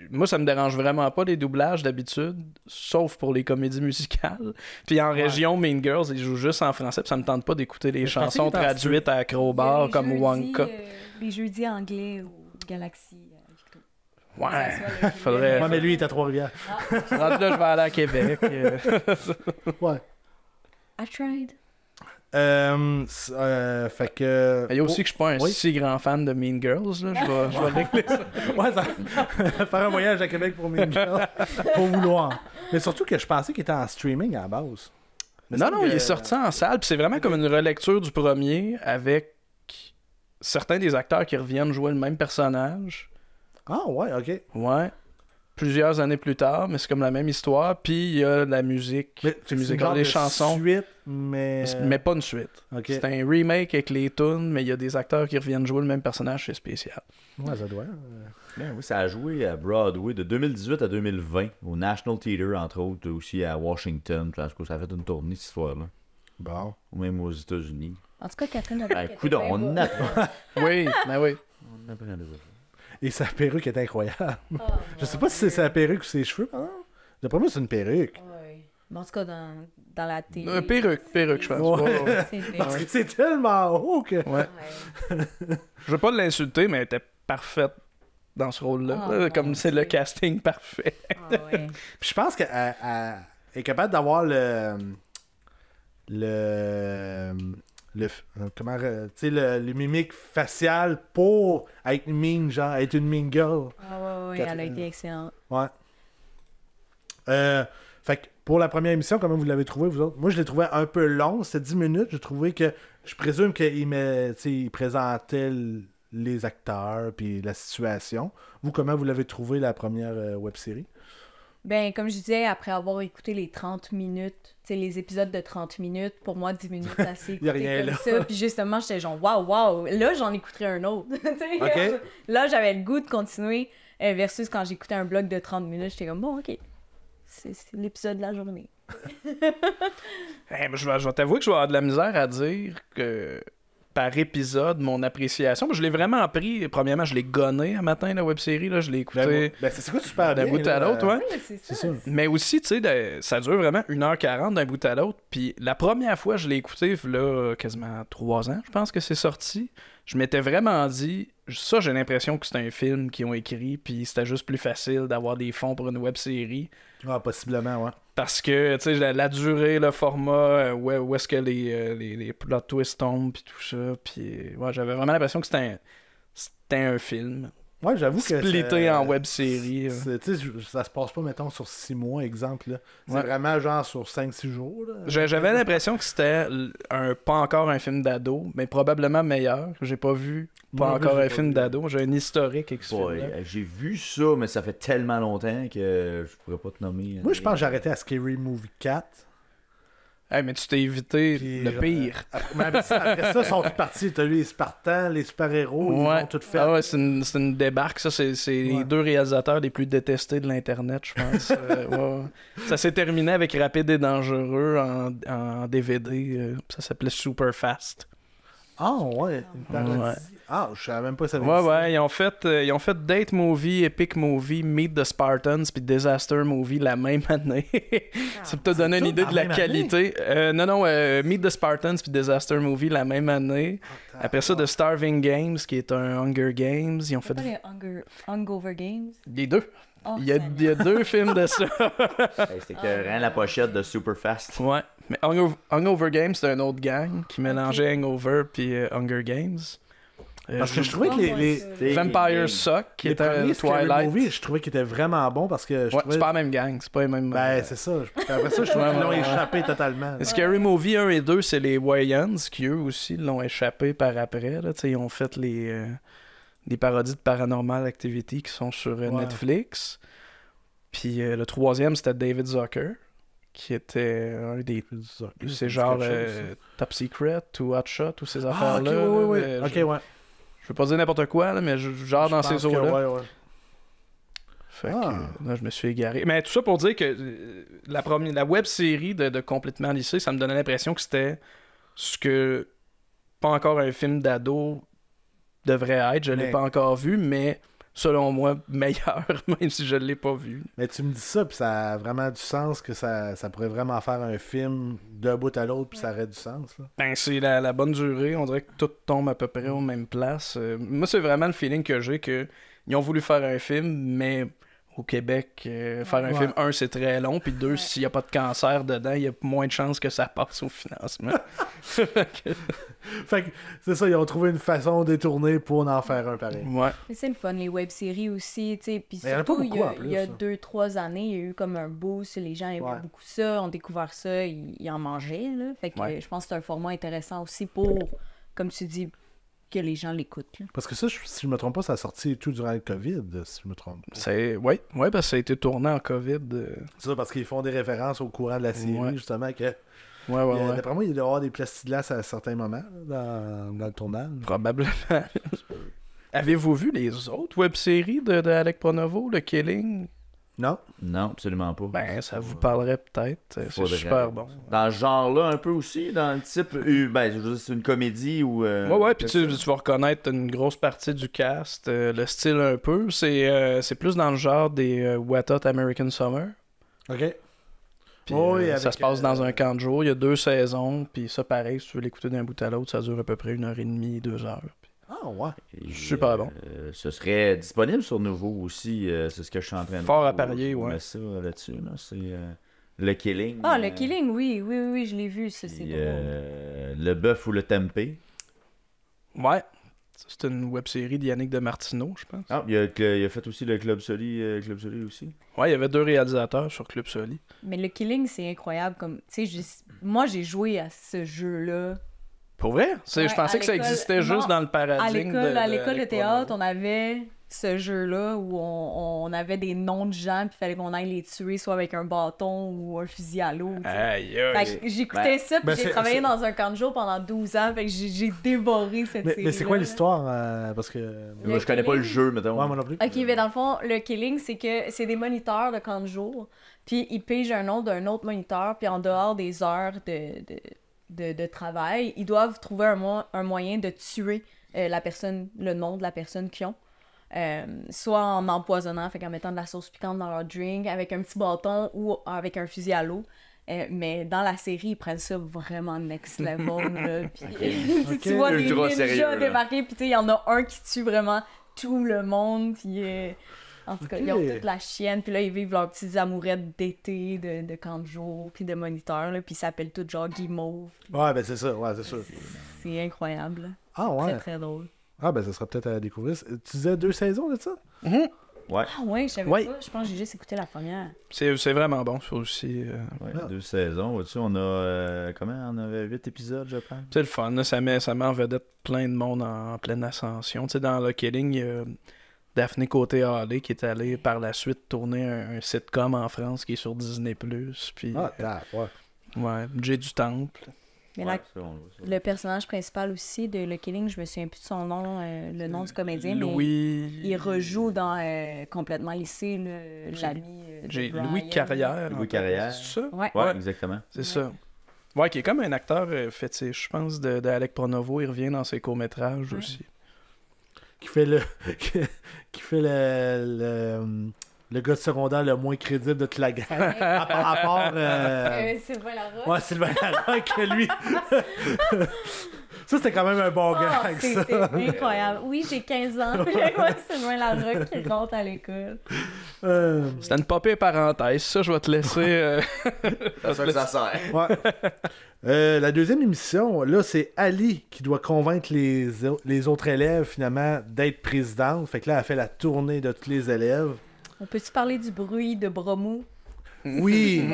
moi, ça me dérange vraiment pas les doublages d'habitude, sauf pour les comédies musicales. Puis en région, Mean Girls, ils jouent juste en français, puis ça me tente pas d'écouter les chansons traduites à crowbar comme Wonka. Les jeudis anglais ou Galaxy. Ouais, faudrait... Ouais, mais lui, il est à Trois-Rivières. Rendu là, je vais aller à Québec. Ouais. I tried. Fait que... Il y a aussi que je suis pas un si grand fan de Mean Girls, là. Je vais régler ça. Ouais, faire un voyage à Québec pour Mean Girls. Faut vouloir. Mais surtout que je pensais qu'il était en streaming à la base. Mais non, il est sorti en salle, puis c'est vraiment comme une relecture du premier avec certains des acteurs qui reviennent jouer le même personnage. Ah ouais, ok. Ouais. Plusieurs années plus tard, mais c'est comme la même histoire. Puis il y a la musique. Mais c'est musical, des chansons. Suite, mais pas une suite. Okay. C'est un remake avec les tunes, mais il y a des acteurs qui reviennent jouer le même personnage, c'est spécial. Ouais, ça doit. Ben oui, ça a joué à Broadway de 2018 à 2020, au National Theatre, entre autres, aussi à Washington. Parce que ça a fait une tournée, cette histoire-là. Bon. Ou même aux États-Unis. En tout cas, Catherine a Ben, écoute, on apprend. Oui, ben oui. On apprend des affaires. Et sa perruque est incroyable. Oh, je sais pas si c'est sa perruque ou ses cheveux, pardon. D'après moi, c'est une perruque. Ouais. En tout cas, dans la télé. Perruque, je pense. Ouais. C'est Parce que c'est tellement haut que... Ouais. Je veux pas l'insulter, mais elle était parfaite dans ce rôle-là. Oh, comme c'est le casting parfait. Ah ouais. Puis je pense qu'elle est capable d'avoir comment tu sais le mimique facial pour être mean, genre être une mean girl. Ah ouais, elle a été excellente. Ouais. Fait que pour la première émission, comment vous l'avez trouvé, vous autres? Moi, je l'ai trouvé un peu long, c'était 10 minutes. J'ai trouvé que, je présume qu'il présentait les acteurs puis la situation. Vous, comment vous l'avez trouvé, la première web-série? Ben, comme je disais, après avoir écouté les 30 minutes, tu sais, les épisodes de 30 minutes, pour moi, 10 minutes, ça s'est écouté rien comme là. ça. Puis justement, j'étais genre, waouh, là, j'en écouterai un autre. Tu sais, Okay. Là, j'avais le goût de continuer, versus quand j'écoutais un blog de 30 minutes, j'étais comme, bon, ok, c'est l'épisode de la journée. Je vais t'avouer que je vais avoir de la misère à dire que par épisode, mon appréciation. Je l'ai vraiment appris. Premièrement, je l'ai gonné un matin, la web-série. Là. Je l'ai écouté c'est quoi super d'un bien, bout à l'autre. Ouais. C'est ça. Mais aussi, tu sais, ça dure vraiment 1h40 d'un bout à l'autre. Puis la première fois que je l'ai écouté, là, quasiment 3 ans, je pense que c'est sorti, je m'étais vraiment dit, ça, j'ai l'impression que c'est un film qu'ils ont écrit, puis c'était juste plus facile d'avoir des fonds pour une web-série. Ah, possiblement, ouais. Parce que, tu sais, la durée, le format, où est-ce que les plot twists tombent, puis tout ça. Puis, ouais, j'avais vraiment l'impression que c'était un film. Ouais, j'avoue que splitté en web-série. Tu sais, ça se passe pas, mettons, sur 6 mois, exemple. Là. C'est Ouais. vraiment genre sur 5-6 jours. Là. J'avais l'impression que c'était pas encore un film d'ado, mais probablement meilleur. J'ai pas vu Moi, encore j'ai un pas film vu. d'ado. J'ai un historique avec ce film-là. J'ai vu ça, mais ça fait tellement longtemps que je pourrais pas te nommer. Moi, je pense que j'ai arrêté à Scary Movie 4. Hey, mais tu t'es évité Puis, le pire. Mais après ça, ils sont tous partis. T'as eu les Spartans, les super-héros, ils ont tout fait. Ah ouais, c'est une débarque, ça. C'est les 2 réalisateurs les plus détestés de l'Internet, je pense. Ouais. Ça s'est terminé avec Rapide et Dangereux en DVD. Ça s'appelait Super Fast. Ah ouais, une parodie. Ouais. Ah, je savais même pas ça avait Ouais, existé. ouais, ils ont fait Date Movie, Epic Movie, Meet the Spartans, puis Disaster Movie la même année. Ça peut te donner une tout idée en de la même qualité. Non, Meet the Spartans, puis Disaster Movie la même année. Après ça, The Starving Games, qui est un Hunger Games. Ils ont fait Pas les Hungover Games. les deux. Oh, Il y a 2 films de ça. C'était que rien la pochette de Superfast. Ouais. Mais Hungover Games, c'est un autre gang qui mélangeait Hangover puis Hunger Games. Parce que je trouvais que les Vampire Suck, qui les était premiers Scary Twilight. Movie, je trouvais qu'ils étaient vraiment bons parce que je Ouais, trouvais... c'est pas la même gang, c'est pas les mêmes. Ben, c'est ça. Puis après ça, je trouve qu'ils l'ont échappé totalement. là. Scary Movie 1 et 2, c'est les Wayans qui eux aussi l'ont échappé par après. Là. Ils ont fait des parodies de Paranormal Activity qui sont sur Netflix. Puis le 3e, c'était David Zucker, qui était un des... C'est genre Top Secret ou Hot Shot ou ces Ah, ok, affaires-là. oui. là, Ok, je, ouais. je veux pas dire n'importe quoi, là, mais genre Je dans pense ces que eaux-là. ouais. Fait Ah. que là, je me suis égaré. Mais tout ça pour dire que la web-série de Complètement Lycée, ça me donnait l'impression que c'était ce que pas encore un film d'ado devrait être. Je l'ai Mais- pas encore vu, mais selon moi, meilleur, même si je l'ai pas vu. Mais tu me dis ça, puis ça a vraiment du sens que ça pourrait vraiment faire un film d'un bout à l'autre, puis ça aurait du sens. Là. Ben, c'est la bonne durée. On dirait que tout tombe à peu près aux mêmes places. Moi, c'est vraiment le feeling que j'ai que ils ont voulu faire un film, mais au Québec, faire un film, c'est très long, puis 2, s'il n'y a pas de cancer dedans, il y a moins de chances que ça passe au financement. Fait que c'est ça, ils ont trouvé une façon détournée pour en faire un pareil. Ouais. Mais c'est le fun, les web-séries aussi, tu sais. Puis Mais il y en a pas surtout, beaucoup en plus, il y a ça. 2-3 années, il y a eu comme un boost, les gens aimaient beaucoup ça, ont découvert ça, ils en mangeaient, là. Fait que je pense que c'est un format intéressant aussi pour, comme tu dis, que les gens l'écoutent. Là. Parce que ça, si je me trompe pas, ça a sorti tout durant le COVID, si je me trompe pas. Ouais, parce que ça a été tourné en COVID. C'est ça, parce qu'ils font des références au courant de la série, justement, que... Ouais. D'après moi, il doit y avoir des plexiglas à certains moments là, dans le tournage. Probablement. Avez-vous vu les autres web-séries de Alec Pronovo, le Killing? Non? Non, absolument pas. Ben, ça vous parlerait peut-être. C'est super bon. Dans ce genre-là, un peu aussi, dans le type... ben, je veux dire, c'est une comédie ou... Ouais, puis tu vas reconnaître une grosse partie du cast, le style un peu. C'est plus dans le genre des Wet Hot American Summer. OK. Puis, Oui, ça se passe dans un camp de jour. Il y a 2 saisons. Puis ça, pareil, si tu veux l'écouter d'un bout à l'autre, ça dure à peu près 1h30, 2 heures. Ah, ouais. Super bon. Ce serait disponible sur Nouveau aussi. C'est ce que je suis en train de Fort voir. à parier, ouais. Je mets ça là-dessus. Là. C'est le Killing. Ah, le Killing, oui, je l'ai vu, ça, c'est drôle. Le bœuf ou le tempeh. Ouais. C'est une web-série d'Yannick de Martineau, je pense. Ah, il a fait aussi le Club Soli aussi. Ouais, il y avait 2 réalisateurs sur Club Soli. Mais le Killing, c'est incroyable. Comme, tu sais, moi, j'ai joué à ce jeu-là. Pour vrai? Ouais, je pensais que ça existait juste dans le paradigme à l'école de théâtre, on avait ce jeu-là où on avait des noms de gens, puis il fallait qu'on aille les tuer, soit avec un bâton ou un fusil à l'eau. Aïe, Fait que j'écoutais ça, puis j'ai travaillé dans un camp de jour pendant 12 ans, fait que j'ai dévoré cette série. Mais c'est quoi l'histoire? Parce que... Moi, je connais pas le jeu, mettons. Ouais, moi non plus. Ok, mais dans le fond, le Killing, c'est que c'est des moniteurs de camp de jour, puis ils pigent un nom d'un autre moniteur, puis en dehors des heures de travail, ils doivent trouver un moyen de tuer le nom de la personne qu'ils ont. Soit en empoisonnant, fait qu'en mettant de la sauce piquante dans leur drink, avec un petit bâton ou avec un fusil à l'eau. Mais dans la série, ils prennent ça vraiment next level. Là, pis, tu vois des ninjas débarquer, puis il y en a un qui tue vraiment tout le monde. Puis, en tout cas, ils ont toute la chienne, puis là, ils vivent leurs petites amourettes d'été, de camp de jour, puis de moniteurs, puis ils s'appellent tous genre Guimauve. Ouais, ben c'est ça, ouais, c'est sûr. C'est incroyable. Là. Ah ouais? Très, très drôle. Ah ben ça sera peut-être à découvrir. Tu disais 2 saisons de ça? Ouais. Ah ouais, je savais pas. Je pense que j'ai juste écouté la première. C'est vraiment bon, ça aussi. Ouais, 2 saisons. Vois-tu, on a... comment? On avait 8 épisodes, je pense. C'est le fun, là, ça met en vedette plein de monde en pleine ascension. Tu sais, dans le Killing, il y a Daphné Côté-Hallé qui est allée par la suite tourner un sitcom en France qui est sur Disney+. Puis, ouais. Ouais, Jay du Temple. Mais le personnage principal aussi de Le Killing, je me souviens plus de son nom, le nom du comédien, Louis... mais il rejoue dans Complètement lycée, l'ami J'ai Brian. Louis Carrière. Louis Carrière. C'est ça? Ouais. Ouais, exactement. C'est ça. Ouais, qui est comme un acteur fétiche, je pense, d'Alec Pronovo. Il revient dans ses courts-métrages aussi. Qui fait le gars de secondaire le moins crédible de toute la gang. À part... Sylvain Larocque. Ouais, Sylvain Larocque, lui. Ça, c'était quand même un bon gars avec ça. C'était incroyable. Oui, j'ai 15 ans. Puis là, ouais, Sylvain Larocque qui rentre à l'école. C'était une popée parenthèse. Ça, je vais te laisser... C'est ça que ça sert. Ouais. La deuxième émission, là, c'est Ali qui doit convaincre les autres élèves, finalement, d'être présidente. Fait que là, elle fait la tournée de tous les élèves. On peut-tu parler du bruit de Bromou? Oui!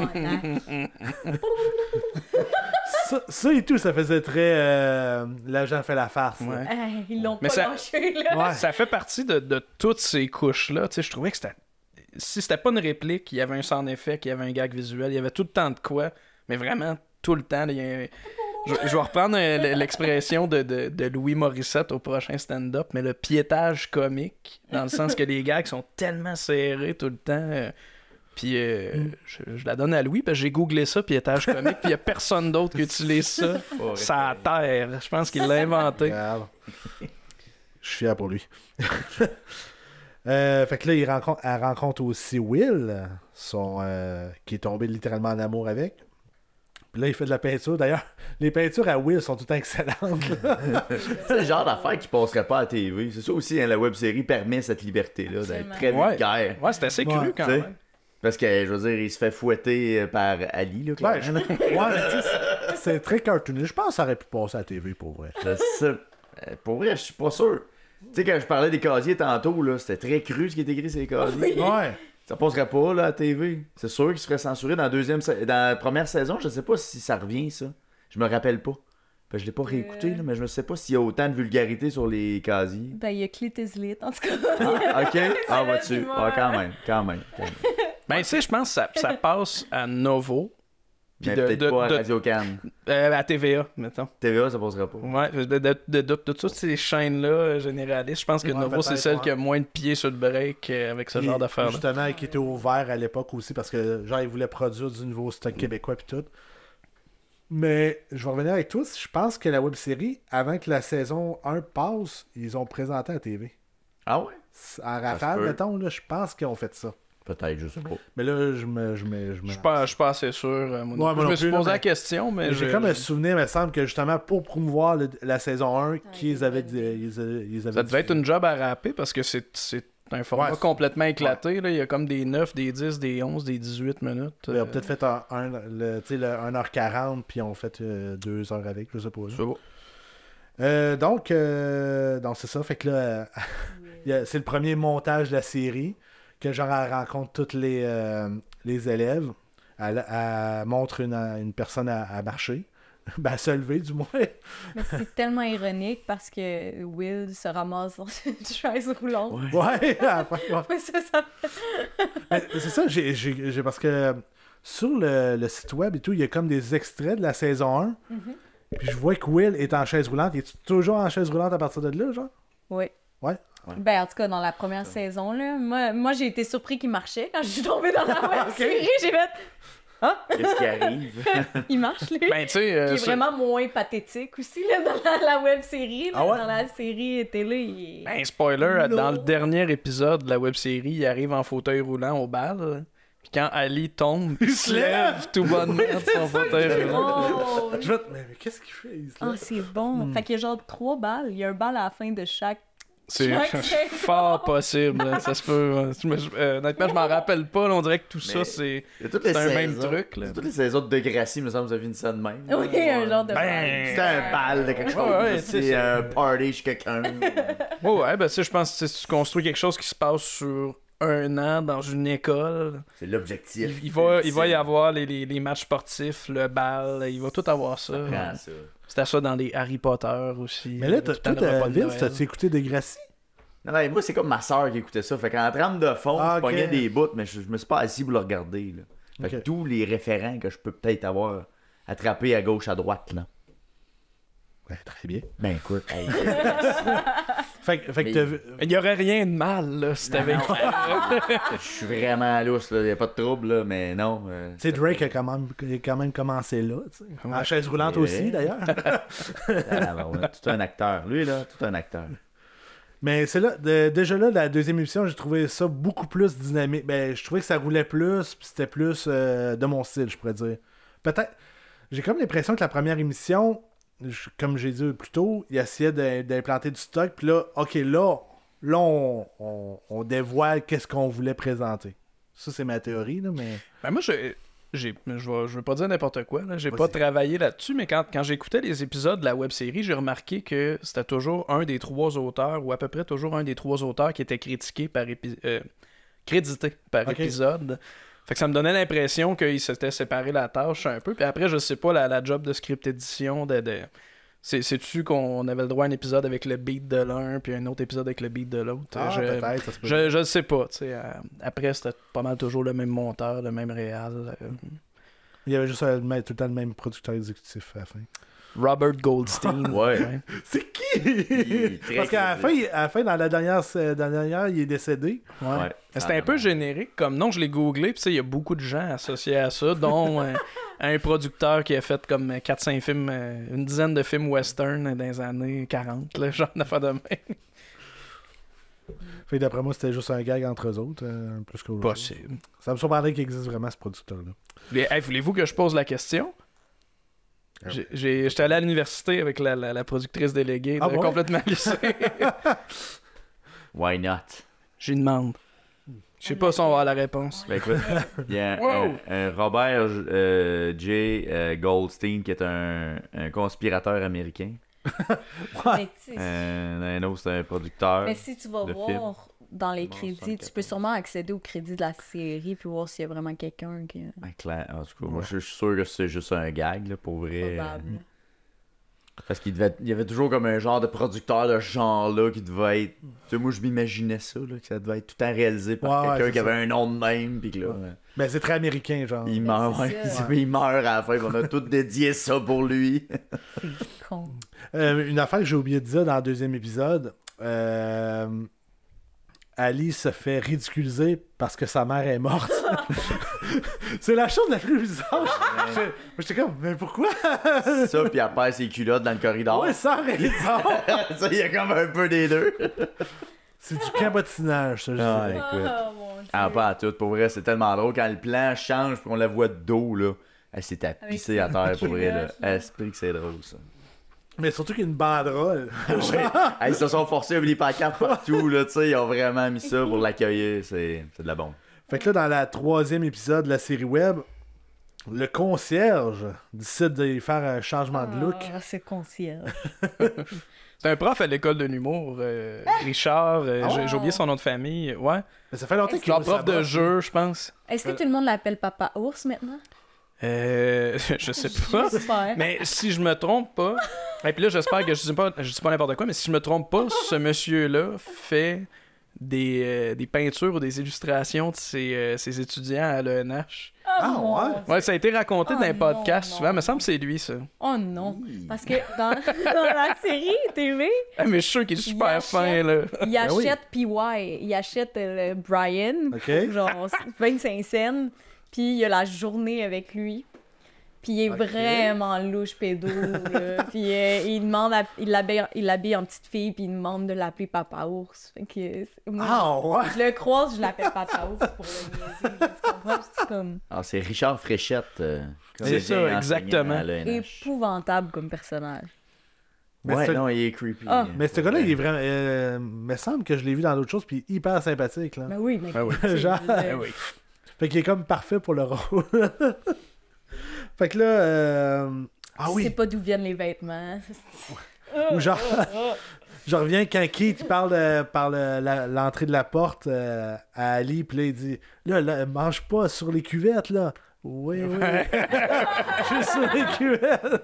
ça et tout, ça faisait très... l'agent fait la farce. Ouais. Ils l'ont pas lâché, là. Ouais. Ça fait partie de toutes ces couches-là. Tu sais, je trouvais que c'était... Si c'était pas une réplique, il y avait un sound-effect, il y avait un gag visuel, il y avait tout le temps de quoi, mais vraiment tout le temps. Je vais reprendre l'expression de Louis Morissette au prochain stand-up, mais le piétage comique, dans le sens que les gags sont tellement serrés tout le temps. Puis je la donne à Louis, parce que j'ai googlé ça, piétage comique, puis il n'y a personne d'autre qui utilise ça. Ça à terre. Je pense qu'il l'a inventé. Je suis fier pour lui. Fait que là, elle rencontre aussi Will, qui est tombé littéralement en amour avec. Puis là, il fait de la peinture. D'ailleurs, les peintures à Will sont tout le temps excellentes. C'est le genre d'affaire qui passerait pas à la TV. C'est ça aussi, hein, la web-série permet cette liberté-là d'être très vulgaire. Ouais, c'est assez cru quand même. Parce que, je veux dire, il se fait fouetter par Ali, là, clairement. C'est très cartoonish. Je pense que ça aurait pu passer à la TV, pour vrai. Pour vrai, je suis pas sûr. Tu sais, quand je parlais des casiers tantôt, là, c'était très cru ce qui est écrit sur les casiers. Ouais. Ça passerait pas là, à la TV. C'est sûr qu'il serait censuré dans la première saison. Je sais pas si ça revient, ça. Je me rappelle pas. Je l'ai pas réécouté, là, mais je ne sais pas s'il y a autant de vulgarité sur les casiers. Ben, il y a Clit Lit, en tout cas. Ah, ok. Ah, vas-tu. Ah, quand même. Ben, tu sais, je pense que ça passe à Novo. Mais peut-être pas à Radio-Can. À TVA, mettons. TVA, ça passera pas. Ouais, de toutes ces chaînes-là généralistes, je pense que Novo, c'est celle qui a moins de pieds sur le break avec ce genre d'affaires-là. Justement, qui était ouvert à l'époque aussi, parce que, genre, ils voulaient produire du nouveau stock québécois pis tout. Mais, je vais revenir avec toi, je pense que la web-série, avant que la saison 1 passe, ils ont présenté à la TV. Ah ouais? À rafale, mettons, là, je pense qu'ils ont fait ça. Peut-être, je sais pas. Mais là, je suis pas assez sûr. Je me suis posé la question, mais j'ai comme un souvenir, il me semble que justement pour promouvoir la saison 1, qu'ils avaient ça devait être une job à rapper parce que c'est un format complètement éclaté. Là. Il y a comme des 9, des 10, des 11, des 18 minutes. Ils ont peut-être fait 1h40 puis ils ont fait 2 heures avec, je sais pas. C'est beau. Donc c'est ça. Fait que là, c'est le premier montage de la série. Que genre elle rencontre tous les élèves, elle montre une personne à marcher, ben à se lever du moins. Mais c'est tellement ironique parce que Will se ramasse dans une chaise roulante. Ouais, c'est ça, j'ai parce que sur le site web et tout, il y a comme des extraits de la saison 1. Puis je vois que Will est en chaise roulante. Es-tu toujours en chaise roulante à partir de là, genre? Oui. Ouais. Ben, en tout cas, dans la première saison, là, moi j'ai été surpris qu'il marchait. Quand je suis tombée dans la web série, j'ai fait... Ah! Qu'est-ce qui arrive? Il marche, lui. Ben, tu sais... qui est vraiment moins pathétique aussi, là, dans la web série. Ah ouais? Dans la série télé, Ben, spoiler, dans le dernier épisode de la web série, il arrive en fauteuil roulant au bal. Puis quand Ali tombe, il se lève tout bonnement de son fauteuil roulant. Oh! Mais qu'est-ce qu'il fait? Ah, c'est bon. Fait qu'il y a genre 3 balles. Il y a un bal à la fin de chaque. C'est fort possible, là. Ça se peut. Honnêtement, je m'en rappelle pas. Là, on dirait que tout ça, c'est un même truc. Là. Toutes les saisons de Degrassi, me semble, vous avez une scène de même. Oui, un genre de c'est un bal de quelque chose. C'est un party chez quelqu'un. Ouais, ben, tu sais, je pense que tu construis quelque chose qui se passe sur 1 an dans une école. C'est l'objectif. Il va y avoir les matchs sportifs, le bal, il va tout avoir ça. C'était ça dans les Harry Potter aussi. Mais là, toi, Vince, t'as-tu écouté Degrassi? Non, moi, c'est comme ma soeur qui écoutait ça. Fait qu'en trame de fond, je pognais des bouts, mais je me suis pas assis pour le regarder. Là. Fait que tous les référents que je peux peut-être avoir attrapés à gauche, à droite, là. Ouais, très bien. Ben écoute, hey, fait que t'as vu... Il y aurait rien de mal, là, si t'avais... je suis vraiment lousse, là. Y a pas de trouble, là, mais non. Tu sais, Drake a quand même commencé là, tu sais. En chaise roulante aussi, d'ailleurs. Tout un acteur. Lui, là, tout un acteur. Mais c'est là, déjà là, la deuxième émission, j'ai trouvé ça beaucoup plus dynamique. Ben, je trouvais que ça roulait plus, puis c'était plus de mon style, je pourrais dire. Peut-être... J'ai comme l'impression que la première émission... Comme j'ai dit plus tôt, il essayait d'implanter du stock. Puis là, OK, là on dévoile qu'est-ce qu'on voulait présenter. Ça, c'est ma théorie, là, mais... Ben moi, je veux pas dire n'importe quoi. Là. J'ai pas travaillé là-dessus, mais quand j'écoutais les épisodes de la web-série, j'ai remarqué que c'était toujours un des 3 auteurs, ou à peu près toujours un des 3 auteurs qui était critiqué crédité par épisode. Fait que ça me donnait l'impression qu'ils s'étaient séparés la tâche un peu. Puis après, je sais pas, la job de script édition, c'est-tu qu'on avait le droit à un épisode avec le beat de l'un, puis un autre épisode avec le beat de l'autre? Peut-être, ça se peut. Je sais pas, tu sais. Après, c'était pas mal toujours le même monteur, le même réal. Il y avait juste tout le temps le même producteur exécutif à la fin. Robert Goldstein. Ouais. C'est qui? Parce qu'à la fin, dans la dernière, il est décédé. Ouais. C'était un peu générique comme nom, je l'ai googlé, puis il y a beaucoup de gens associés à ça, dont un producteur qui a fait comme 4-5 films, une dizaine de films western dans les années 40, là, genre d'affaire de même. Fait que d'après moi, c'était juste un gag entre eux autres, plus qu'autre chose. Possible. Ça me surprendrait qu'il existe vraiment ce producteur-là. Hey, voulez-vous que je pose la question? J'étais allé à l'université avec la productrice déléguée, Ah bon? complètement lycée. Why not? J'y demande. Je sais pas si on va avoir la réponse. Ben écoute, il y a un Robert J. Goldstein qui est un conspirateur américain. Mais, tu sais, Un autre, c'est un producteur. mais si tu vas de voir film. dans les Non, crédits, 74. tu peux sûrement accéder aux crédits de la série puis voir s'il y a vraiment quelqu'un qui est En tout cas, moi je suis sûr que c'est juste un gag, là, pour vrai. probable. Parce qu'il y avait toujours comme un genre de producteur de ce genre-là qui devait être. Tu sais, moi je m'imaginais ça, là, que ça devait être tout le temps réalisé par Ouais, quelqu'un c'est qui avait ça. un nom de même, puis que là. Ben, c'est très américain, genre. Il meurt, c'est ouais, ça. il meurt à la fin, puis on a tout dédié ça pour lui. C'est con. Une affaire que j'ai oublié de dire dans le deuxième épisode, Ali se fait ridiculiser parce que sa mère est morte. C'est la chose la plus bizarre. J'étais comme, mais pourquoi? Ça, puis elle perd ses culottes dans le corridor. Ouais, sans raison. Ça, il y a comme un peu des deux. C'est du cabotinage, ça, je Ah, dirais. écoute. Oh mon dieu. Ah, pas à tout. Pour vrai, c'est tellement drôle. Quand le plan change, puis qu'on la voit de dos, là, elle s'est tapissée à terre, pour vrai, là. Esprit que c'est drôle, ça. Mais surtout qu'il y a une banderole. Ils se sont forcés à mettre des pancartes partout, là, tu sais. Ils ont vraiment mis ça pour l'accueillir. C'est de la bombe. Fait que là, dans la troisième épisode de la série web, le concierge décide de faire un changement de look. Ah, c'est concierge. C'est un prof à l'école de l'humour, Richard, j'ai oublié son nom de famille. Ouais. Mais ça fait longtemps qu'il Genre roule prof sa de bosse. jeu, je pense. Est-ce que tout le monde l'appelle Papa Ours maintenant? Je sais pas. J'espère. Mais si je me trompe pas, et puis là j'espère que je dis pas n'importe quoi, mais si je me trompe pas, ce monsieur-là fait des peintures ou des illustrations de ses étudiants à l'ENH. Ah, mon ouais? Dieu. Ouais, ça a été raconté Oh dans un non, podcast non. souvent, me semble que c'est lui ça. Oh non. Parce que dans la série TV, Ah, mais je suis sûr qu'il est super achète- fin là. il Ben oui. achète PY. Il achète le Brian. OK. Genre 25 cents. Puis il y a la journée avec lui. Puis il est Ok. vraiment louche pédo. Là. Puis il demande il l'habille en petite fille. Puis il demande de l'appeler Papa Ours. Fait que, moi, Ah, ouais? je le croise, je l'appelle Papa Ours pour le niaiser. Tu comprends? C'est comme Alors, c'est Richard Fréchette. C'est ça, enseignant exactement. à l'ENH. épouvantable comme personnage. Mais Ouais, c'est- non, il est creepy. Ah. Mais ce gars-là, il est vraiment. me semble que je l'ai vu dans d'autres choses, puis hyper sympathique, là. Ben oui, mais Ben oui. Genre- Ben oui. Fait qu'il est comme parfait pour le rôle. Fait que là. Ah tu sais oui. pas d'où viennent les vêtements. Ou genre. Je reviens quand Keith parle par l'entrée de la porte à Ali, puis là, il dit là, mange pas sur les cuvettes, là. Oui, oui. Je suis sur les cuvettes.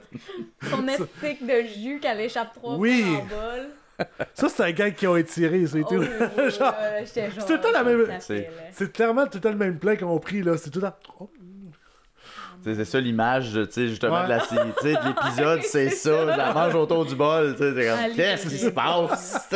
Son esthétique de jus qu'elle échappe trop Oui. en bol. Ça, c'est un gars qui ont étiré, c'est tout. Genre, J'étais genre. c'est tout la même- ça fait, là. c'est clairement tout le temps le même plan qu'on a pris, là. C'est tout le temps. Oh. C'est ça l'image, tu sais, justement, Ouais. de la série, tu sais, de l'épisode, c'est ça, je la mange autour du bol, tu sais, c'est comme, Allez. qu'est-ce qui se passe?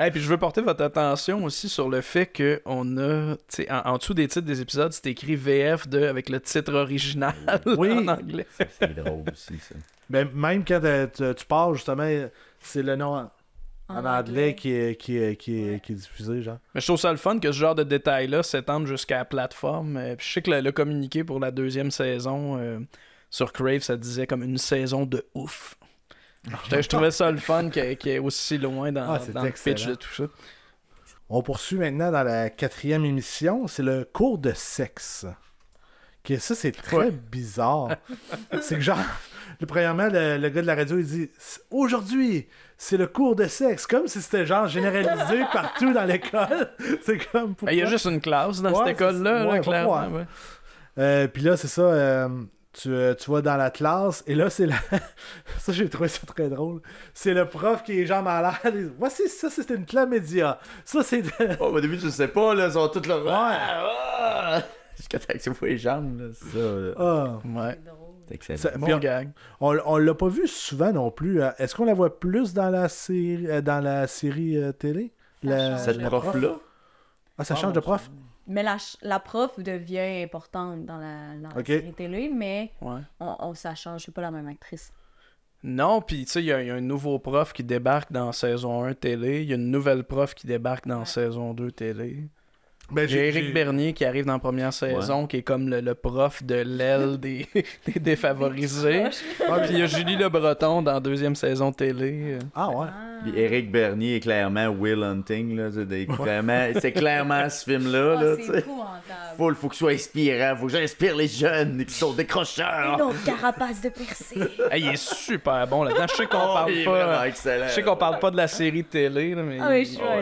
Et puis je veux porter votre attention aussi sur le fait qu'on a, tu sais, en dessous des titres des épisodes, c'est écrit VF avec le titre original Oui. en anglais. C'est drôle aussi, ça. Ben, même quand tu parles, justement, c'est le nom en anglais qui est diffusé, genre. Mais je trouve ça le fun que ce genre de détails-là s'étende jusqu'à la plateforme. Puis je sais que le communiqué pour la deuxième saison sur Crave, ça disait comme une saison de ouf. Je trouvais ça le fun qu'il y ait aussi loin dans, Ah, c'est dans le pitch excellent. de tout ça. On poursuit maintenant dans la 4e émission. C'est le cours de sexe. Que ça, c'est très Ouais. bizarre. C'est que genre, premièrement, le gars de la radio, il dit aujourd'hui, c'est le cours de sexe. Comme si c'était genre généralisé partout dans l'école. C'est comme. Ben, il y a pourquoi? juste une classe dans Ouais, cette école-là, c'est- là, ouais, clairement. pourquoi? Ouais. Puis là, c'est ça. Tu vas dans la classe et là, c'est la. Ça, j'ai trouvé ça très drôle. C'est le prof qui est genre malade. Il dit, voici, ça, c'est une chlamydia. Ça, c'est. Oh, au début, tu le sais pas, là, ils sont tous là. Ouais. Jusqu'à temps que tu vois les jambes, là, c'est ça, là. Ah. Ouais. C'est drôle. C'est excellent. Ça- Bon puis gag. on l'a pas vu souvent non plus. Est-ce qu'on la voit plus dans la série télé? Cette la prof-là, Ah, ça change de prof? Mais la prof devient importante dans la Ok. série télé, mais Ouais. ça change. C'est pas la même actrice. Non, puis tu sais, il y a un nouveau prof qui débarque dans saison 1 télé, il y a une nouvelle prof qui débarque dans saison 2 télé. Ben, J'ai Éric Bernier qui arrive dans la première saison, qui est comme le prof de l'aile des défavorisés. Puis il y a Julie Le Breton dans la deuxième saison de télé. Ah ouais. Puis Éric Bernier est clairement Will Hunting, là. C'est clairement ce film-là. Là, c'est épouvantable. faut qu'il soit inspirant, faut que j'inspire les jeunes qui sont décrocheurs. Une autre carapace de percée. Hey, il est super bon là-dedans. Je sais qu'on il est parle vraiment pas. excellent. Je sais qu'on parle pas de la série de télé, là, mais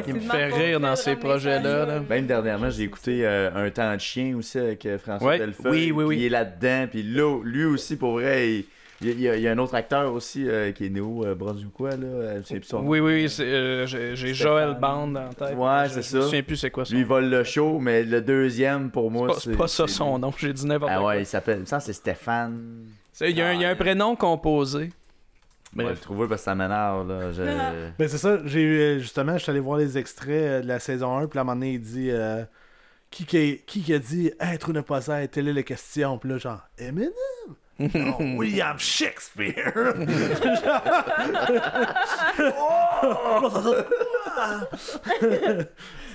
il me fait rire dans ces projets-là. Là. Même dernièrement, j'ai écouté Un temps de chien aussi avec François Delfeuille. Oui. Il est là-dedans. Puis là, lui aussi, pour vrai, il y a un autre acteur aussi qui est néo-brunswickois, là. Je sais plus son nom. Oui, j'ai Joël Band en tête. Ouais, c'est ça. Je me souviens plus c'est quoi son Lui, il vole le show, mais le deuxième, pour moi, C'est pas ça son nom, j'ai dit n'importe Ah quoi. ouais, il s'appelle... Ça, c'est Stéphane... Il y a un prénom composé. Bref. Bref. Je trouve parce que ça m'énerve, là. Ben c'est ça, j'ai eu justement, je suis allé voir les extraits de la saison 1, puis à un moment donné, il dit qui a dit être ou ne pas être, telle est la question, puis là, genre, Eminem? Non, William Shakespeare!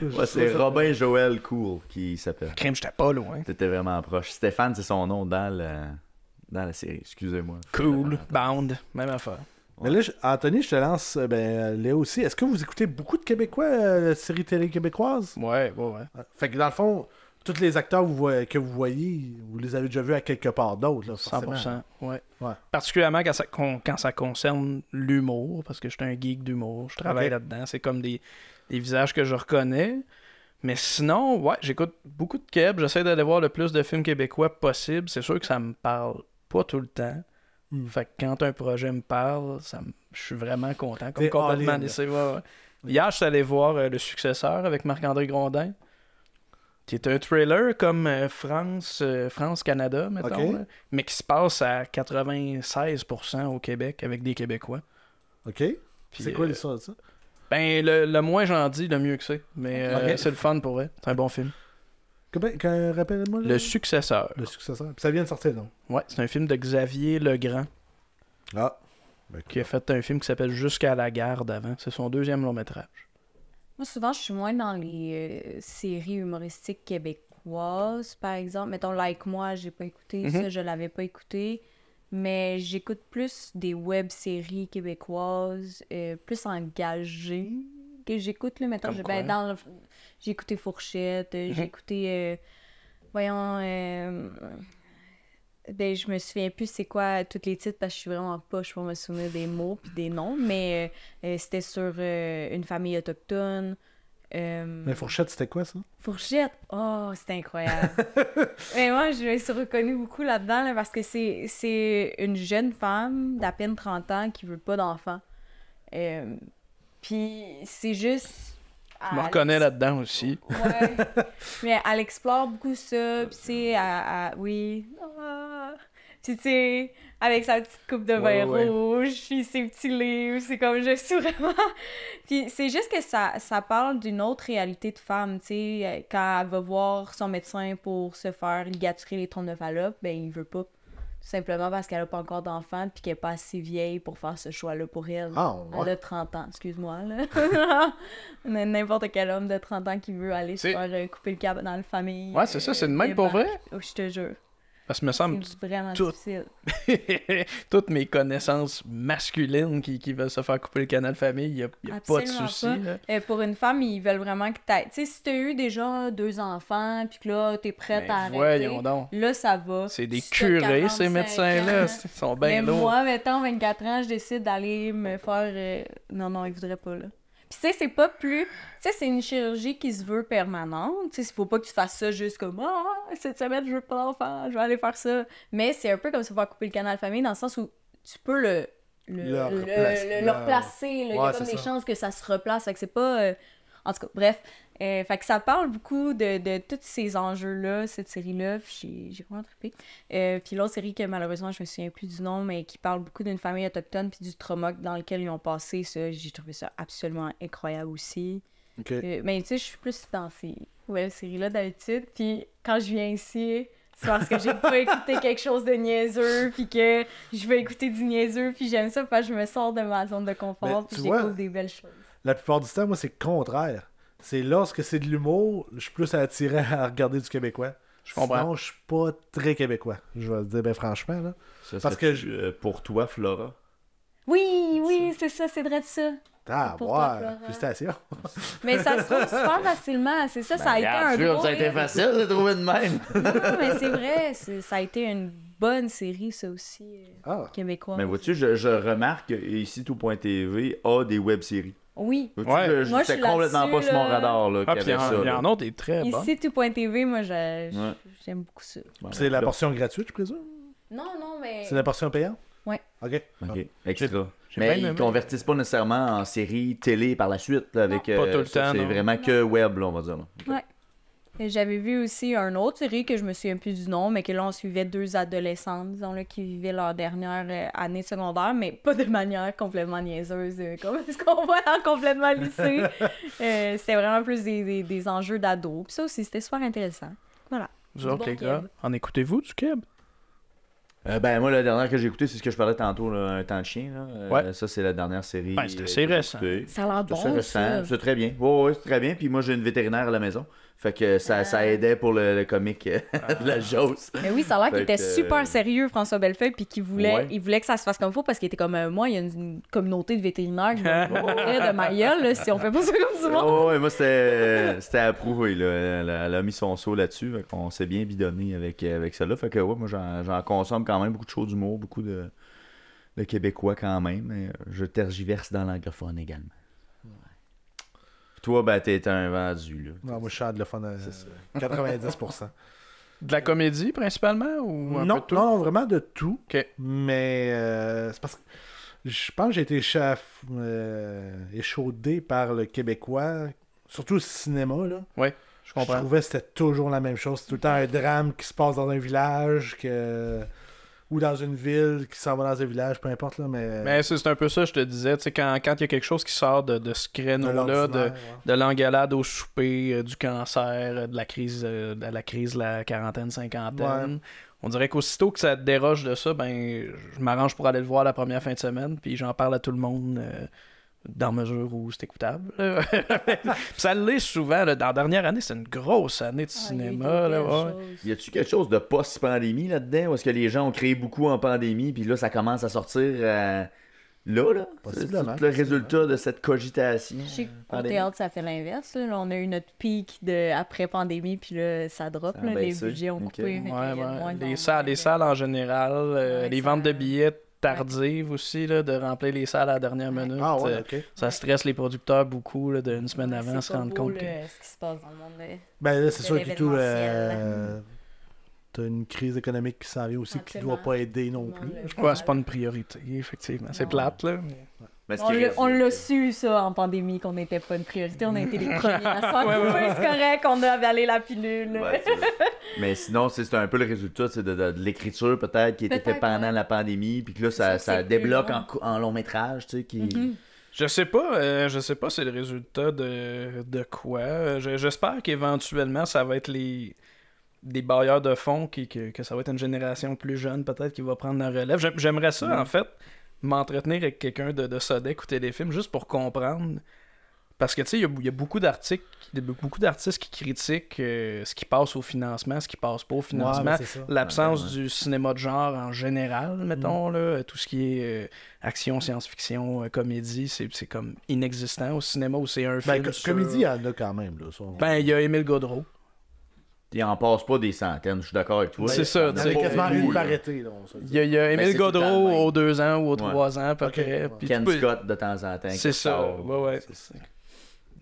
Ouais, c'est Robin Joël Cool qui s'appelle. Crime, j'étais pas loin. T'étais vraiment proche. Stéphane, c'est son nom dans la série. Excusez-moi. Cool, Bound, même affaire. Mais là, Anthony, je te lance, Léo aussi. Est-ce que vous écoutez beaucoup de Québécois, séries télé québécoises? Ouais. Fait que dans le fond, tous les acteurs que vous voyez, vous les avez déjà vus à quelque part d'autre, là, forcément. 100%, ouais. Ouais. Particulièrement quand ça concerne l'humour, parce que je suis un geek d'humour, je travaille Ok. là-dedans, c'est comme des visages que je reconnais. Mais sinon, ouais, j'écoute beaucoup de Québec, j'essaie d'aller voir le plus de films québécois possible. C'est sûr que ça me parle pas tout le temps. Fait que quand un projet me parle, je suis vraiment content. Comme T'es complètement all-in, laissé voir. Hier, je suis allé voir Le Successeur avec Marc-André Grondin, qui est un trailer comme France-Canada, mettons, Ok. là, mais qui se passe à 96% au Québec avec des Québécois. OK? Puis, C'est quoi l'histoire de ça? Ben, le moins j'en dis, le mieux que c'est. Mais Ok. c'est le fun pour vrai. C'est un bon film. Rappelle-moi Le Successeur. le successeur. Puis ça vient de sortir, non? Ouais, c'est un film de Xavier Legrand, Ah. qui a fait un film qui s'appelle Jusqu'à la garde avant. C'est son deuxième long métrage. Moi, souvent, je suis moins dans les séries humoristiques québécoises, par exemple. Mettons, Like Moi, j'ai pas écouté. Ça, je l'avais pas écouté. Mais j'écoute plus des web-séries québécoises, plus engagées, que j'écoute, là. Mettons, Comme quoi? j'ai écouté Fourchette, j'ai écouté... Ben, je me souviens plus c'est quoi tous les titres parce que je suis vraiment poche pour me souvenir des mots puis des noms, mais c'était sur une famille autochtone. Mais Fourchette, c'était quoi, ça? Fourchette, oh, c'était incroyable. Mais moi, je me suis reconnue beaucoup là-dedans là, parce que c'est une jeune femme d'à peine 30 ans qui veut pas d'enfant. Puis c'est juste... Je me reconnais là-dedans aussi. Ouais. Mais elle explore beaucoup ça. Puis, tu sais, oui. Ah. Puis, tu sais, avec sa petite coupe de vin rouge, puis ses petits livres, c'est comme je suis vraiment. Puis, c'est juste que ça parle d'une autre réalité de femme. Tu sais, quand elle va voir son médecin pour se faire ligaturer les trompes de Fallope, ben, il veut pas. Tout simplement parce qu'elle a pas encore d'enfant puis qu'elle est pas assez vieille pour faire ce choix-là pour elle. Ah, ouais. Elle a 30 ans, excuse-moi, là. N'importe quel homme de 30 ans qui veut aller se faire couper le câble dans la famille. Ouais, c'est ça, c'est de même pour vrai. Oh, je te jure. Parce que me semble C'est vraiment tout- difficile. toutes mes connaissances masculines qui veulent se faire couper le canal famille, il y a pas de Absolument souci. pas. là. Pour une femme, ils veulent vraiment que t'aies... Tu sais, si t'as eu déjà 2 enfants, puis que là, t'es prête à Ben, arrêter, voyons donc. là, ça va. C'est des Si t'as curés, 45 ces médecins-là. ans, Ils sont bien mais lourds. moi, mettons, 24 ans, je décide d'aller me faire... Non, ils voudraient pas, là. Puis tu sais, c'est pas plus... Tu sais, c'est une chirurgie qui se veut permanente. Tu sais, il faut pas que tu fasses ça juste comme « Ah, cette semaine, je veux pas d'enfant, je vais aller faire ça. » Mais c'est un peu comme se faire couper le canal famille, dans le sens où tu peux le replacer. Là. Il y a comme des chances que ça se replace. Fait que c'est pas... En tout cas, bref. Fait que ça parle beaucoup de tous ces enjeux-là, cette série-là. Puis j'ai vraiment trippé. Puis l'autre série que malheureusement, je me souviens plus du nom, mais qui parle beaucoup d'une famille autochtone puis du trauma dans lequel ils ont passé, ça, j'ai trouvé ça absolument incroyable aussi. OK. Mais tu sais, je suis plus dans ces séries-là d'habitude. Puis quand je viens ici, c'est parce que j'ai pas écouté quelque chose de niaiseux, puis que je veux écouter du niaiseux, puis j'aime ça parce que je me sors de ma zone de confort, puis je découvre des belles choses. La plupart du temps, moi, c'est le contraire. C'est lorsque c'est de l'humour, je suis plus attiré à regarder du québécois. Je comprends. Sinon, je suis pas très québécois. Je vais te dire, ben franchement, là. Ça, Parce que pour toi, Flora. Oui, c'est ça, c'est vrai de ça. Ah, Pour toi, ouais, Flora. félicitations. Mais ça se trouve super facilement, c'est ça, ça a été un gros... Ça a été facile de trouver de même. Non, mais c'est vrai, ça a été une bonne série, ça aussi, québécois. Mais vois-tu, je remarque que ici, tout.tv a des web-séries. Oui. Vois-tu, Ouais. Moi, je c'était suis complètement là-dessus, pas sur mon là. radar là, Ah, qu'il puis y avait ça. il y en a des très bons. Ici, tout.tv, moi, j'aime beaucoup ça. C'est la portion gratuite, je présume? Non, mais... C'est la portion payante? Ouais. OK. Ok, extra. j'ai Mais bien ils aimé. convertissent pas nécessairement en série télé par la suite. Là, avec, pas tout le ça, temps, c'est non. vraiment que web, là, on va dire. Là. Ouais. Et j'avais vu aussi une autre série que je me souviens plus du nom, mais que là, on suivait deux adolescentes, disons, là, qui vivaient leur dernière année de secondaire, mais pas de manière complètement niaiseuse, comme ce qu'on voit dans Complètement lycée. C'était vraiment plus des enjeux d'ados. Puis ça aussi, c'était super intéressant. Voilà. Vous autres, bon les gars, Keb. en écoutez-vous du Keb? Ben moi, la dernière que j'ai écoutée, c'est ce que je parlais tantôt, là, Un temps de chien. Là. Ouais. Ça, c'est la dernière série. Ben, c'était assez que j'ai récent. écoutée. Ça a l'air C'est bon, récent, ça. c'est très bien. Ouais, c'est très bien. Puis moi, j'ai une vétérinaire à la maison. Fait que ça aidait pour le comique de la chose. Mais oui, ça a l'air qu'il Fait était que, super sérieux, François Bellefeuille, puis qu'il voulait, Ouais. il voulait que ça se fasse comme il faut, parce qu'il était comme moi, il y a une communauté de vétérinaires qui va me mourir de ma gueule là, si on fait pas ça comme du monde. Oh, ouais, moi, c'était approuvé. Là. Elle a mis son saut là-dessus. Fait qu'on s'est bien bidonné avec ça là. Fait que ouais, moi, j'en consomme quand même beaucoup de shows d'humour, beaucoup de québécois quand même. Et je tergiverse dans l'anglophone également. Toi, ben, t'es un vendu, là. Non, moi, je suis anglophone à 90%. De la comédie, principalement, ou un Non, peu de tout? non, vraiment de tout. Ok. Mais c'est parce que je pense que j'ai été échaudé par le Québécois, surtout au cinéma, là. Ouais, je Je comprends. trouvais que c'était toujours la même chose. C'est tout le temps un drame qui se passe dans un village ou dans une ville qui s'en va dans un village, peu importe. Là, Mais c'est un peu ça, je te disais, tu sais, quand il y a quelque chose qui sort de ce créneau-là, l'ordinaire, ouais. de l'engueulade au souper, du cancer, de la crise, la quarantaine, cinquantaine, Ouais. on dirait qu'aussitôt que ça te déroge de ça, ben, je m'arrange pour aller le voir la première fin de semaine, puis j'en parle à tout le monde dans mesure où c'est écoutable. là. Puis ça l'est souvent, là, dans la dernière année, c'est une grosse année de cinéma. Là, ouais. Y a-tu quelque chose de post-pandémie là-dedans? Ou est-ce que les gens ont créé beaucoup en pandémie, puis là, ça commence à sortir là? Possiblement. C'est le résultat de cette cogitation. Je sais qu'au pandémie. théâtre, ça fait l'inverse. Là. On a eu notre pic après pandémie, puis là, ça drop. Ça a Là, les baissé. budgets ont Ok. coupé. fait qu'il y a moins de Les monde. salles en général, Ouais, les ça- ventes de billets tardives aussi, là, de remplir les salles à la dernière minute. Ah ouais, ok. Ça stresse les producteurs beaucoup là, d'une semaine Ouais, avant à c'est se pas rendre beau, compte que... là, ce qui se passe dans le monde. Ben là, c'est de sûr que tout. l'événementiel. T'as une crise économique qui s'en vient aussi qui Absolument. doit pas aider non Non, plus. le- Ouais, c'est pas une priorité, effectivement. C'est Non. plate, là. Mais ce On qui l'a- reste- on l'a su, ça, en pandémie, qu'on n'était pas une priorité. On a été les premiers à se faire couper, c'est correct, on a avalé la pilule. Ouais, c'est vrai. Mais sinon, c'est un peu le résultat de l'écriture peut-être qui a été fait Peut-être, pendant ouais. la pandémie, puis que là, C'est ça, ça c'est plus débloque long. en long métrage, tu sais, qui... Mhm. Je sais pas c'est le résultat de quoi. J'espère qu'éventuellement, ça va être des bailleurs de fonds, que ça va être une génération plus jeune, peut-être, qui va prendre la relève. J'aimerais ça, en fait, m'entretenir avec quelqu'un de Sodec ou Téléfilm, juste pour comprendre. Parce que, tu sais, il y a beaucoup d'artistes qui critiquent ce qui passe au financement, ce qui passe pas au financement. Ouais, ben, c'est ça. L'absence Ouais. du cinéma de genre en général, mettons, là, tout ce qui est action, science-fiction, comédie, c'est comme inexistant au cinéma où c'est un Ben, film sur... comédie, il y en a quand même. Là, ça. Ben, il y a Émile Godreau. Il en passe pas des centaines, je suis d'accord avec toi. C'est ça, Il y tu en sais, a quasiment beaucoup, une là. par été. Là, on se dit. Il y a Émile c'est tout le temps le Godreau même. aux 2 ans ou aux Ouais. 3 ans, à peu Ok, près. ouais. Puis Ken tu peux- Scott de temps en temps. C'est ça, ouais.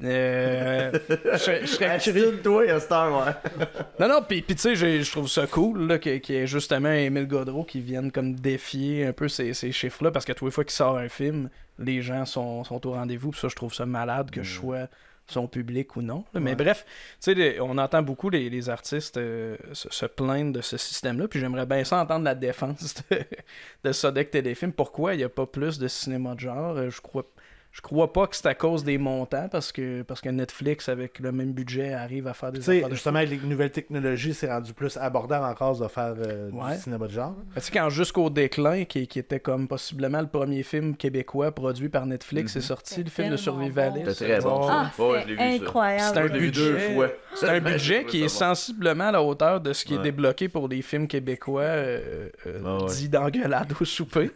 Je serais Achille, toi, il y a Star, ouais. Non, puis tu sais, je trouve ça cool là, qu'il y ait justement Émile Godreau qui vienne comme défier un peu ces chiffres-là, parce que tous les fois qu'il sort un film, les gens sont au rendez-vous, puis ça, je trouve ça malade que je sois son public ou non. là. Mais bref, tu sais, on entend beaucoup les artistes se plaindre de ce système-là, puis j'aimerais bien ça entendre la défense de Sodec Téléfilm. Pourquoi il n'y a pas plus de cinéma de genre? Je crois pas que c'est à cause des montants, parce que Netflix, avec le même budget, arrive à faire des affaires de justement, avec les nouvelles technologies, c'est rendu plus abordable encore de faire du cinéma de genre. Tu sais, quand Jusqu'au déclin, qui était comme possiblement le premier film québécois produit par Netflix, est sorti, le film de survivaliste. C'était très bon. C'est incroyable. C'est un Je l'ai vu budget, 2 fois. c'est un budget qui est sensiblement à la hauteur de ce qui est débloqué pour des films québécois dits d'engueulade au souper.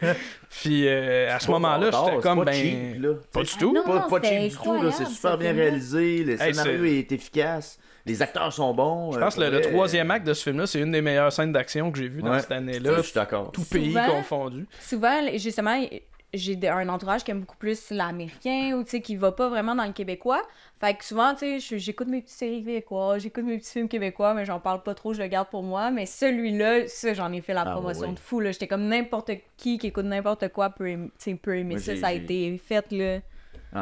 Puis à ce moment-là, j'étais comme, cheap, là. pas du tout. Pas cheap du tout, là. C'est super bien réalisé, le scénario est efficace, les acteurs sont bons. Je pense que le troisième acte de ce film-là, c'est une des meilleures scènes d'action que j'ai vues dans cette année-là. Je suis d'accord. Tout pays confondu. Souvent, justement, j'ai un entourage qui aime beaucoup plus l'américain ou, tu sais, qui va pas vraiment dans le québécois. Fait que souvent, tu sais, j'écoute mes petites séries québécois, j'écoute mes petits films québécois, mais j'en parle pas trop, je le garde pour moi. Mais celui-là, ça, j'en ai fait la promotion de fou, là. J'étais comme n'importe qui écoute n'importe quoi peut aimer ça. Ça a été fait, là.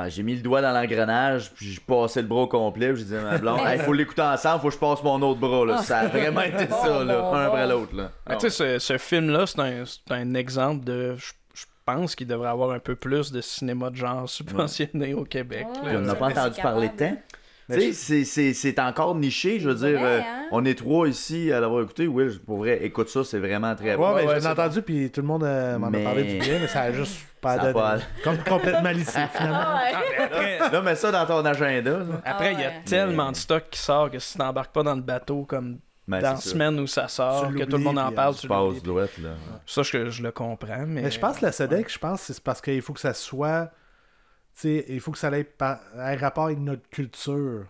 J'ai mis le doigt dans l'engrenage, puis j'ai passé le bras au complet, puis j'ai dit à ma blonde, il faut l'écouter ensemble, faut que je passe mon autre bras, là. Ça a vraiment été ça, là, un après l'autre, là. Tu sais, ce film-là, c'est un exemple de... Je pense qu'il devrait avoir un peu plus de cinéma de genre subventionné au Québec. Puis on n'a pas entendu parler de temps. Tu sais, c'est encore niché, je veux dire. On est 3 ici à l'avoir écouté. Will, pour vrai, écoute ça, c'est vraiment très bon. Ouais, j'en ai entendu, puis tout le monde m'en a parlé du bien, mais ça a juste pas donné. Complètement lissé, finalement. Là, mets ça dans ton agenda. Là. Après, il y a tellement de stock qui sort que si t'embarques pas dans le bateau comme dans la semaine où ça sort, que tout le monde en parle, tu l'oublies. Ça, je le comprends. Mais je pense que la SEDEC, c'est parce qu'il faut que ça soit... T'sais, il faut que ça ait rapport avec notre culture.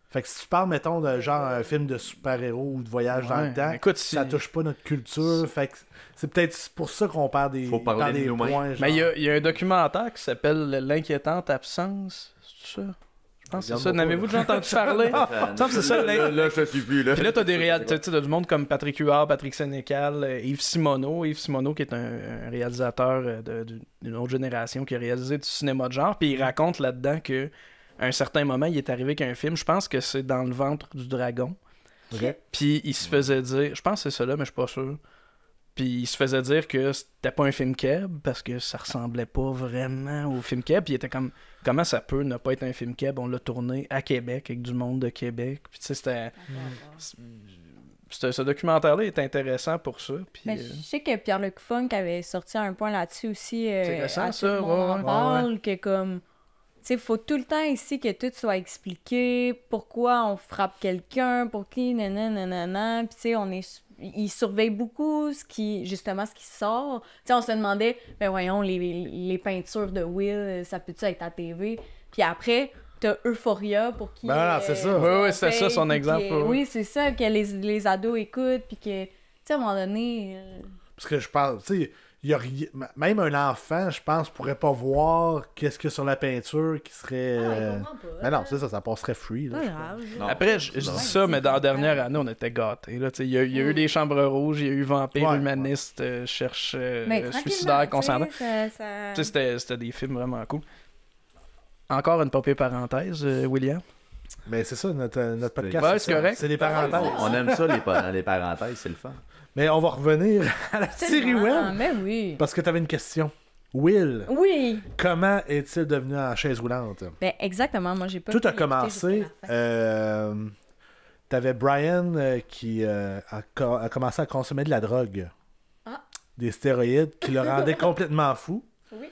Fait que si tu parles, mettons, de genre un film de super-héros ou de voyage dans le temps, écoute, ça touche pas notre culture. Fait que c'est peut-être pour ça qu'on perd des, des points. Mais il y a un documentaire qui s'appelle L'inquiétante absence. C'est ça? Je pense que c'est ça. N'avez-vous déjà entendu parler? C'est ça. Là, je suis plus là. Puis là, t'as du monde comme Patrick Huard, Patrick Sénécal, Yves Simoneau. Yves Simoneau, qui est un réalisateur d'une autre génération qui a réalisé du cinéma de genre. Puis il raconte là-dedans que à un certain moment, il est arrivé avec un film. Je pense que c'est Dans le ventre du dragon. Okay. Puis il se faisait dire... Je pense que c'est ça là, mais je suis pas sûr. Puis il se faisait dire que c'était pas un film keb parce que ça ressemblait pas vraiment au film keb. Puis il était comme... Comment ça peut ne pas être un film keb? On l'a tourné à Québec avec du monde de Québec. Puis tu sais, ce documentaire-là est intéressant pour ça. Puis, mais je sais que Pierre-Luc Funk avait sorti un point là-dessus aussi. C'est récent, ça. On parle que comme... Tu sais, faut tout le temps ici que tout soit expliqué. Pourquoi on frappe quelqu'un, pour qui, nanana. Puis tu sais, il surveille beaucoup ce qui sort. Tu sais, on se demandait, ben voyons, les peintures de Will, ça peut-tu être à TV? Puis après, t'as Euphoria pour qui... Ben non, c'est ça. Oui, c'est ça son exemple. Oui, c'est ça, que les ados écoutent, puis que, tu sais, à un moment donné... Parce que je parle, tu sais... Même un enfant, je pense, pourrait pas voir qu'est-ce qu'il y a sur la peinture qui serait... Mais non, c'est ça passerait free. Là, après, je dis ça, mais dans la dernière année, on était gâtés. Il y a eu des chambres rouges, il y a eu Vampire, Humaniste, Cherche, Suicidaire, Concernant. C'était des films vraiment cool. Encore une papier parenthèse, William. Mais c'est ça, notre podcast. Ouais, c'est correct. C'est des parenthèses. On aime ça, les parenthèses, c'est le fun. Mais on va revenir à la série web. Mais oui. Parce que tu avais une question. Will. Oui. Comment est-il devenu en chaise roulante? Ben exactement, moi j'ai pas... Tout a commencé... t'avais Brian qui a commencé à consommer de la drogue. Des stéroïdes qui le rendaient complètement fou. Oui.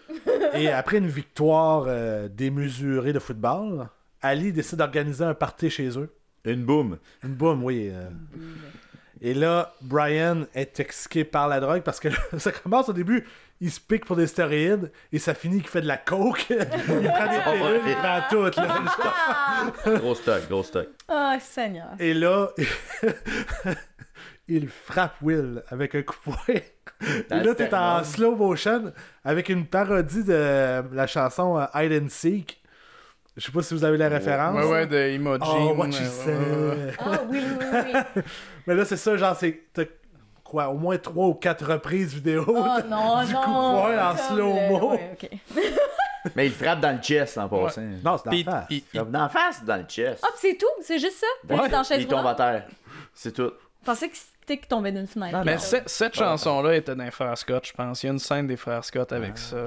Et après une victoire démesurée de football, Ali décide d'organiser un party chez eux. Une boum. Une boum, oui. Et là, Brian est exciqué par la drogue parce que ça commence au début, il se pique pour des stéroïdes et ça finit qu'il fait de la coke. Il prend des pilules, il prend tout. Là. Gros stock. Oh, Seigneur. Et là, il frappe Will avec un coup de poing. Et là, t'es en slow motion avec une parodie de la chanson Hide and Seek. Je sais pas si vous avez la référence. Ouais, de Imogen. Oh, what you say. Oui. Mais là, c'est ça, genre, t'as quoi, au moins 3 ou 4 reprises vidéo du coup de poing en slow-mo. Ouais, okay. Mais il frappe dans le chest en passant. Non, c'est dans la face. Il frappe dans la face ou dans le chest? Ah, c'est tout? C'est juste ça? Il tombe à terre. C'est tout. Je pensais que c'était qu'il tombait d'une fenêtre. Mais cette chanson-là était dans les Frères Scott, je pense. Il y a une scène des Frères Scott avec ça.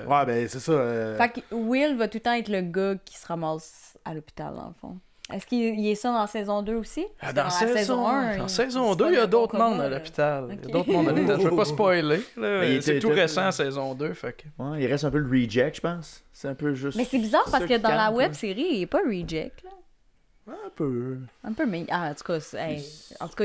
Ouais, ben c'est ça. Fait que Will va tout le temps être le gars qui se ramasse à l'hôpital, dans le fond. Est-ce qu'il est ça dans la saison 2 aussi? Dans saison 1. Dans saison 2, il y a d'autres mondes à l'hôpital. Il y a d'autres mondes à l'hôpital. Je veux pas spoiler. C'est tout récent, saison 2. Fait que... Ouais, il reste un peu le reject, je pense. C'est un peu juste. Mais c'est bizarre parce que dans la web série, il est pas reject. Là. Un peu. Un peu, mais en tout cas,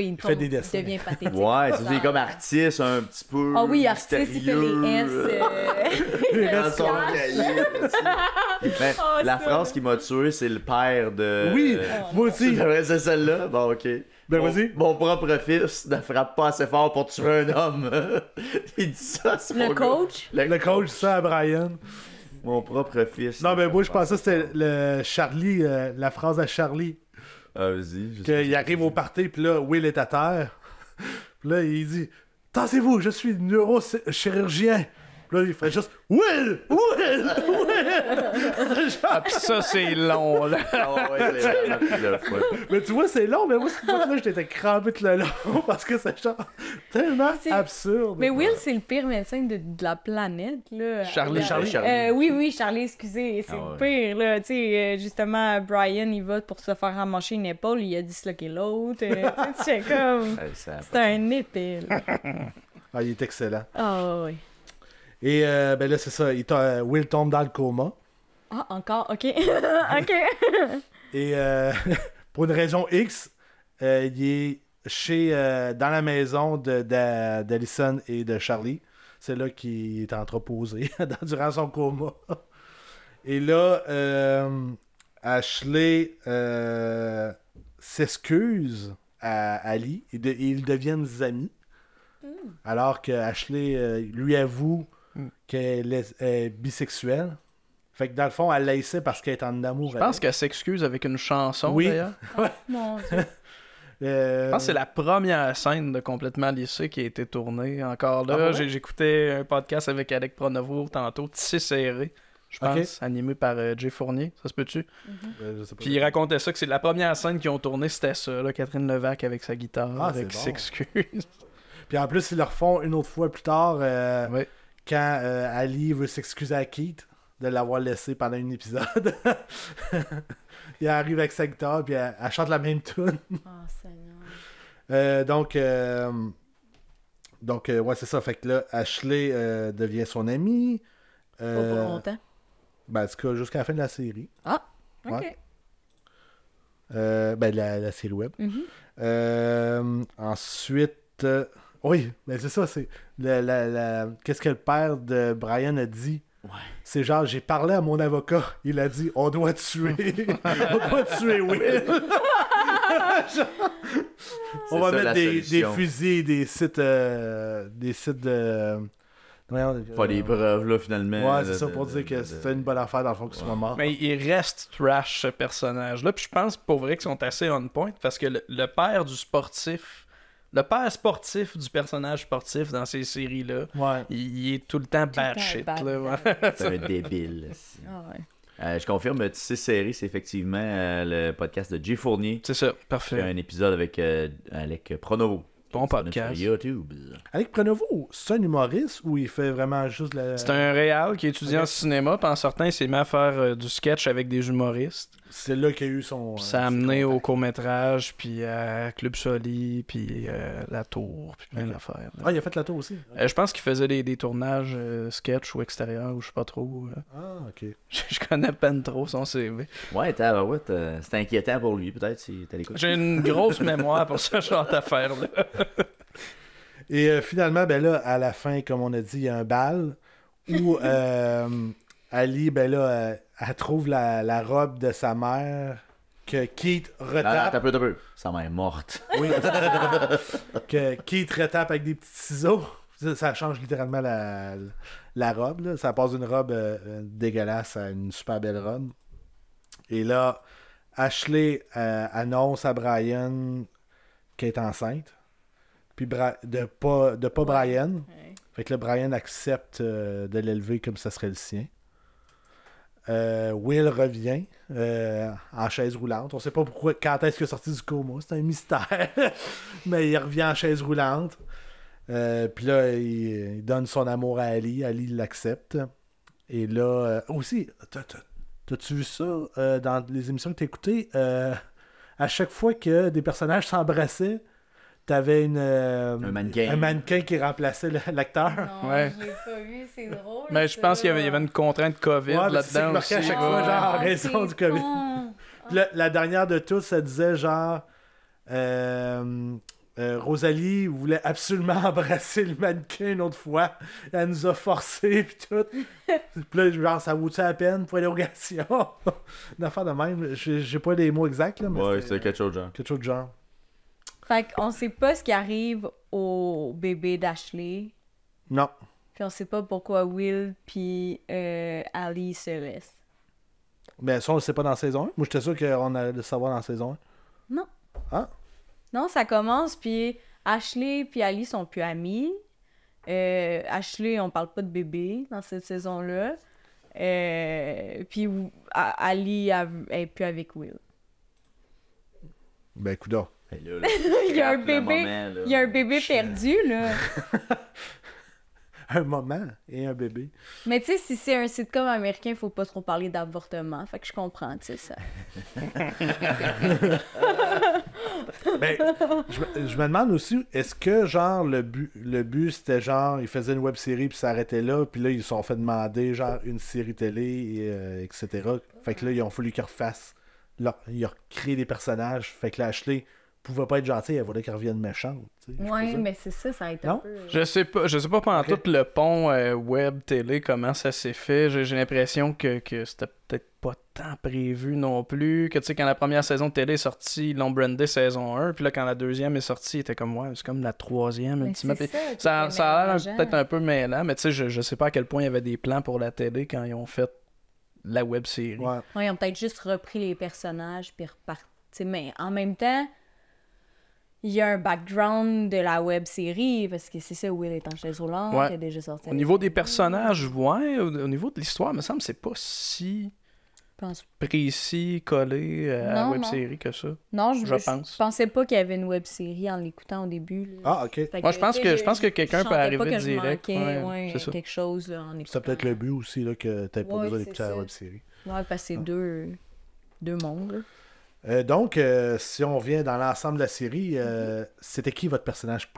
il fait des dessins. devient pathétique. Ouais, c'est comme artiste un petit peu. Ah oui, artiste, il fait les S. Dans son cahier. Ben, la phrase qui m'a tué, c'est le père de. Oui, moi aussi. C'est celle-là. Bon, ok. Ben vas-y. Mon propre fils ne frappe pas assez fort pour tuer un homme. Il dit ça, c'est Le coach. Le coach, ça à Brian. Mon propre fils. Non, mais moi, je pensais que c'était le Charlie, la phrase à Charlie. Ah, vas-y. Qu'il arrive au party, puis là, Will est à terre. Puis là, il dit « Tassez-vous, je suis neurochirurgien. » Puis là, il fait juste « Will! Will! Will! » Ah, pis ça, c'est long, là. Ah ouais, c'est Mais tu vois, c'est long, mais moi, cette fois-là, j'étais crampé tout le long parce que c'est genre tellement absurde. Mais Will, c'est le pire médecin de la planète, là. Charlie. Oui, Charlie, excusez. C'est le pire, là. Tu sais, justement, Brian, il va pour se faire ramancher une épaule, il a disloqué l'autre. Tu sais, comme... C'est un épée, là. Ah, il est excellent. Ah, oui. Et ben là, c'est ça. Will tombe dans le coma. Ah, encore? OK. OK. Et pour une raison X, il est dans la maison d'Allison et de Charlie. C'est là qu'il est entreposé durant son coma. Et là, Ashley s'excuse à Ali et ils deviennent amis. Alors que Ashley lui avoue qu'elle est bisexuelle. Fait que dans le fond, elle laissait parce qu'elle est en amour. Je pense qu'elle s'excuse avec une chanson, d'ailleurs. Ouais. Mon Dieu. Je pense que c'est la première scène de Complètement Lissé qui a été tournée. Encore là, Ah, ouais? j'écoutais un podcast avec Alec Pronovo tantôt, Tissé Serré, je pense, animé par Jay Fournier. Ça se peut-tu? Je sais pas. Puis il racontait ça, que c'est la première scène qu'ils ont tournée, c'était ça, là, Catherine Levac avec sa guitare, avec c'est bon. s'excuse. Puis en plus, ils le refont une autre fois plus tard Ouais. quand Ali veut s'excuser à Keith de l'avoir laissé pendant un épisode. Il arrive avec sa guitare puis elle chante la même tune. Oh, Seigneur. Donc ouais, c'est ça. Fait que là, Ashley devient son amie. Pas pour longtemps. Ben, en tout cas, jusqu'à la fin de la série. Ah, OK. Ouais. Ben, la série web. Ensuite... oui, mais c'est ça, c'est... Qu'est-ce que le père de Brian a dit? Ouais. C'est genre, j'ai parlé à mon avocat, il a dit, on doit tuer. On doit tuer Will. On va mettre des fusils, des sites de... Pas des preuves, là, finalement. Ouais, c'est ça, pour dire que c'était une bonne affaire, dans le fond, qu'il soit mort. Mais il reste trash, ce personnage-là. Puis je pense, pour vrai, qu'ils sont assez on point, parce que le père du sportif... Le père sportif du personnage sportif dans ces séries-là, Ouais. il est tout le temps bad shit. bad. Là, ouais. C'est un débile. Ah, ouais. Je confirme, Tissé Série, c'est effectivement le podcast de Jay Fournier. C'est ça, Il y a parfait. un épisode avec Pronovo. Bon podcast. Sur YouTube. Alec Pronovo, c'est un humoriste ou il fait vraiment juste la... C'est un réal qui étudie Ok. en cinéma, puis en sortant, il s'est mis à faire du sketch avec des humoristes. C'est là qu'il y a eu son... Puis ça a amené au court-métrage, puis à Club Soli, puis La Tour, puis plein d'affaires. là. Ah, il a fait la tour aussi. Je pense qu'il faisait des tournages sketch ou extérieur, ou je sais pas trop. Ah, ok. Je connais peine trop son CV. Ouais, c'est inquiétant pour lui, peut-être, si t'as l'écoute. J'ai une grosse mémoire pour ce genre d'affaires-là. Et finalement, ben là, à la fin, comme on a dit, il y a un bal où Ali, ben là, elle trouve la robe de sa mère que Keith retape. T'as peu. Sa mère est morte. Oui. Que Keith retape avec des petits ciseaux. Ça change littéralement la robe. Là. Ça passe d'une robe dégueulasse à une super belle robe. Et là, Ashley annonce à Brian qu'elle est enceinte. Puis de pas Brian. Ouais. Fait que là, Brian accepte de l'élever comme ça serait le sien. Will revient en chaise roulante. On sait pas pourquoi, quand est-ce qu'il est sorti du coma. C'est un mystère. Mais il revient en chaise roulante. Puis là, il donne son amour à Ali. Ali l'accepte. Et là, aussi, t'as-tu vu ça dans les émissions que t'as écoutées? À chaque fois que des personnages s'embrassaient, t'avais un mannequin qui remplaçait l'acteur. Non, Ouais. je l'ai pas vu, c'est drôle. Mais je pense qu'il y avait une contrainte COVID là-dedans marqué à aussi. chaque fois, genre, en raison du COVID. Con. Puis la dernière de toutes, ça disait genre Rosalie voulait absolument embrasser le mannequin une autre fois. Elle nous a forcés puis tout. Puis là, genre, ça vaut-tu la peine pour l'érogation? Une affaire de même. J'ai pas les mots exacts, là, mais Ouais, c'est quelque chose de genre. quelque chose de genre. Fait qu'on sait pas ce qui arrive au bébé d'Ashley. Non. Puis on sait pas pourquoi Will puis Ali se laissent. Mais ça, on le sait pas dans la saison 1. Moi, j'étais sûr qu'on allait le savoir dans la saison 1. Non. Ah? Non, ça commence, puis Ashley puis Ali sont plus amis. Ashley, on parle pas de bébé dans cette saison-là. Puis Ali est plus avec Will. Ben, coudonc. Hey, là, Il y a un le bébé, moment, là. il y a un bébé perdu, là. Un moment et un bébé. Mais tu sais, si c'est un sitcom américain, faut pas trop parler d'avortement. Fait que je comprends, tu sais, ça. Ben, je me demande aussi, est-ce que, genre, le but c'était genre, ils faisaient une web-série puis ça arrêtait là, puis là, ils se sont fait demander, genre, une série télé, etc. Fait que là, ils ont fallu qu'ils refassent. Ils ont créé des personnages. Fait que là, Ashley pouvait pas être gentille, elle voulait qu'elle revienne méchante. Tu sais, Ouais, mais c'est ça, ça a été un Non? peu... Je sais pas pendant tout le pont web, télé, comment ça s'est fait. J'ai l'impression que c'était peut-être pas tant prévu non plus. Que tu sais, quand la première saison de télé est sortie, ils l'ont brandé saison 1. Puis là, quand la deuxième est sortie, il était comme, ouais, c'est comme la troisième. Mais ultimement. c'est Puis ça, ça a l'air mélangeant. peut-être un peu mêlant, mais tu sais, je sais pas à quel point il y avait des plans pour la télé quand ils ont fait la web série. Ouais. Ouais, ils ont peut-être juste repris les personnages puis reparti. Mais en même temps, il y a un background de la web série parce que c'est ça, Will est en chaise roulante, Ouais. il est déjà sorti. Au niveau des personnages, ouais. Au niveau de l'histoire, me semble que c'est pas si Je pense... précis, collé à la Non, web non. série que ça. Non, Je pense. Je pensais pas qu'il y avait une web série en l'écoutant au début. Là. Ah, ok. Fait Moi, je pense tu que- sais, je pense que quelqu'un je peut sentais arriver pas que je direct, manquais, ouais, c'est ça. quelque chose là, en écoutant. C'est peut-être le but aussi, là, que t'avais pas Ouais, besoin c'est d'écouter la ça. web-série. Ouais, parce que c'est deux mondes. Là. Donc, si on revient dans l'ensemble de la série, c'était qui votre personnage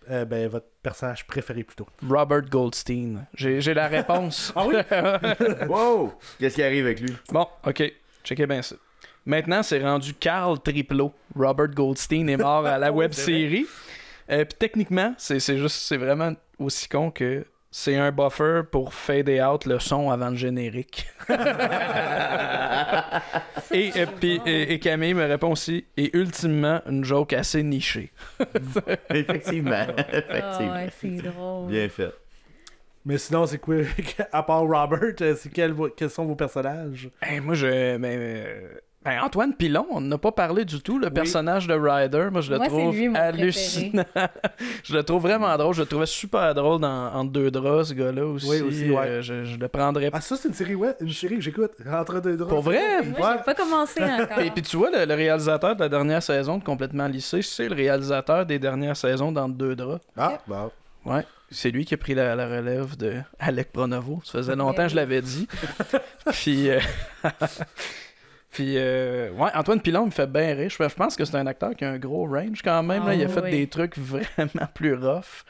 votre personnage préféré plutôt? Robert Goldstein. J'ai la réponse. Ah oui? Wow! Qu'est-ce qui arrive avec lui? Bon, ok. Checkez bien ça. Maintenant, c'est rendu Carl Triplo. Robert Goldstein est mort à la web série. Puis techniquement, c'est vraiment aussi con que c'est un buffer pour fader out le son avant le générique. et Camille me répond aussi, et ultimement, une joke assez nichée. Effectivement. Ah Effectivement. ouais, c'est drôle. Bien fait. Mais sinon, c'est quoi? À part Robert, quels sont vos personnages? Moi, Antoine Pilon, on n'a pas parlé du tout. Le personnage de Ryder, moi, je le Moi, c'est trouve lui, mon hallucinant. Je le trouve vraiment drôle. Je le trouvais super drôle dans Entre deux draps, ce gars-là aussi. Oui, aussi, ouais. Je le prendrais. Ah, ça, c'est une série que j'écoute. Entre deux draps. Pour vrai? Moi, j'ai pas commencé encore. Et puis tu vois, le réalisateur de la dernière saison de Complètement Lissé, c'est le réalisateur des dernières saisons d'Entre deux draps. Ah, bon. Ouais. C'est lui qui a pris la relève de Alec Pronovo. Ça faisait longtemps que je l'avais dit. Puis... Puis, ouais, Antoine Pilon me fait bien rire. Je pense que c'est un acteur qui a un gros range quand même. Là. Il a fait des trucs vraiment plus rough.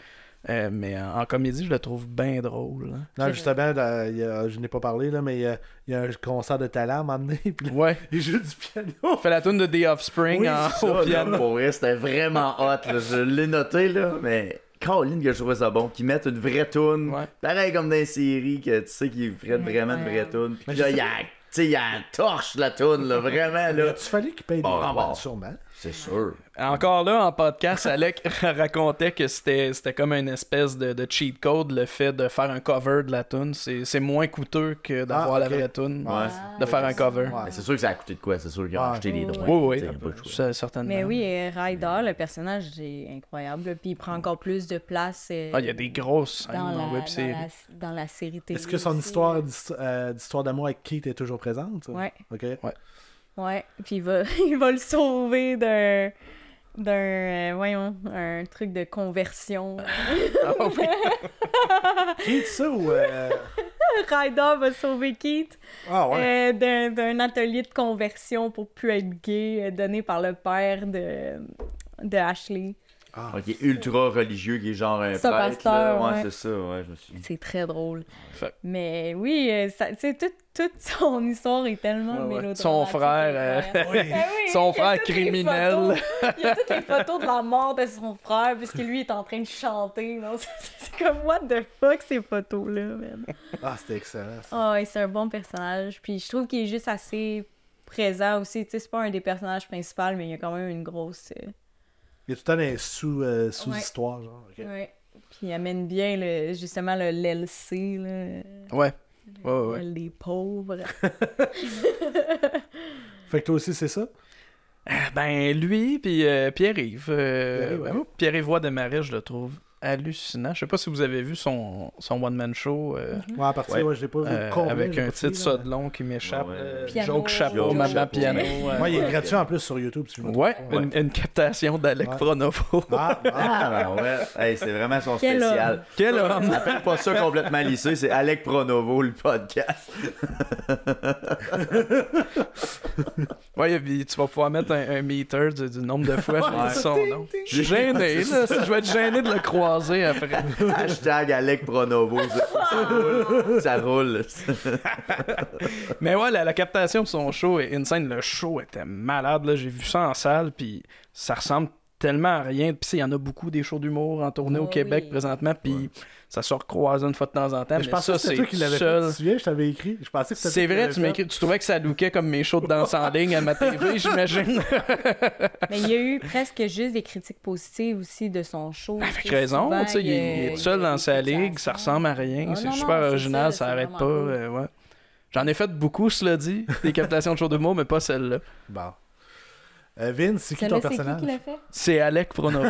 Mais en comédie, je le trouve bien drôle. Hein. Non, justement, je n'ai pas parlé, là, mais il y a un concert de talent à un moment donné. Puis là, Ouais. il joue du piano. Il fait la tune de The Offspring Oui, au piano. Pour vrai, c'était vraiment hot. Là. Je l'ai noté, là, mais Caroline, que je trouvais ça bon. Qu'ils mettent une vraie toune. Ouais. Pareil comme dans les séries, que tu sais qu'ils feraient vraiment une vraie toune. Puis là, il y a... Tu sais, il y a une torche, la toune, là, vraiment, là. Tu fallait qu'il paye des Bon, droits, bon. sûrement. C'est sûr. Encore là, en podcast, Alec racontait que c'était comme une espèce de cheat code, le fait de faire un cover de la tune. C'est moins coûteux que d'avoir la vraie tune, de faire un cover. Mais c'est sûr que ça a coûté de quoi? C'est sûr qu'ils ont acheté les droits. Oui, T'sais, pas le choix. certainement. Mais oui, Ryder, le personnage est incroyable. Puis il prend encore plus de place il y a des grosses scènes dans la web-série. Dans la série télé. Est-ce que son histoire d'histoire d'amour avec Keith est toujours présente? Ça? Ouais. OK. Ouais. Puis il va le sauver un truc de conversion. Keith, ça ou... Ryder va sauver Keith d'un atelier de conversion pour plus être gay, donné par le père de Ashley. Qui est ultra religieux, qui est genre un C'est un prêtre. pasteur, là. ouais. C'est ça, ouais, je me suis dit. C'est très drôle. Fait- Mais oui, tu sais, toute son histoire est tellement mélodramatique. Son frère, son il y a frère toutes les criminel. photos- il y a toutes les photos de la mort de son frère, parce que lui est en train de chanter. Non? C'est comme, what the fuck, ces photos-là, man. Ah, c'était excellent. Ça. Ah, ouais, c'est un bon personnage. Puis je trouve qu'il est juste assez présent aussi. Tu sais, c'est pas un des personnages principaux, mais il y a quand même une grosse... Il y a tout le temps des sous-histoires, genre. OK. Ouais. Puis il amène bien, justement, le l'LC, là. Ouais. Les pauvres. Fait que toi aussi, c'est ça? Ben, lui, puis Pierre-Yves. Pierre-Yves, ouais. Pierre-Yves Roy Desmarais, je le trouve hallucinant. Je sais pas si vous avez vu son one-man show. Ouais, à partir, je l'ai pas vu complet, avec j'ai un pas titre fini, ça là. de long qui m'échappe. Piano. Joke chapeau, Joke maman chapeau. piano. Ouais, il est gratuit en plus sur YouTube, si je me trompe. Ouais, une captation d'Alec Ouais. Pronovo. Ah, ouais. Hey, c'est vraiment son Quel spécial. homme. Quel homme! Appelle pas ça complètement lissé, c'est Alec Pronovo, le podcast. Ouais, puis tu vas pouvoir mettre un meter du nombre de fois que je dis son nom. Je suis gêné, là. Je vais être gêné de le croiser après. Hashtag Alec Pronovo, ça roule. Mais ouais, la captation de son show est insane. Le show était malade, là. J'ai vu ça en salle, puis ça ressemble tellement à rien. Puis il y en a beaucoup des shows d'humour en tournée au Québec présentement, puis ça se recroise une fois de temps en temps. Mais Mais je pensais ça, que c'était c'est toi qui l'avais fait. seul. Tu te souviens, je t'avais écrit. Je pensais que c'était C'est toi qui vrai, l'avais tu fait. m'écris. Tu trouvais que ça lookait comme mes shows de danse en ligne à ma TV, j'imagine. Mais il y a eu presque juste des critiques positives aussi de son show. Avec raison, Souvent, tu sais, il est tout seul dans sa ligue, ça ressemble à rien, Ah, c'est non, super non, c'est original, ça, ça c'est arrête vraiment pas. cool. Ouais. J'en ai fait beaucoup, cela dit, des captations de show d'humour, mais pas celle-là. Bon. Vince, c'est qui Celle-là, ton c'est personnage? qui l'a fait? C'est Alec Pronovo.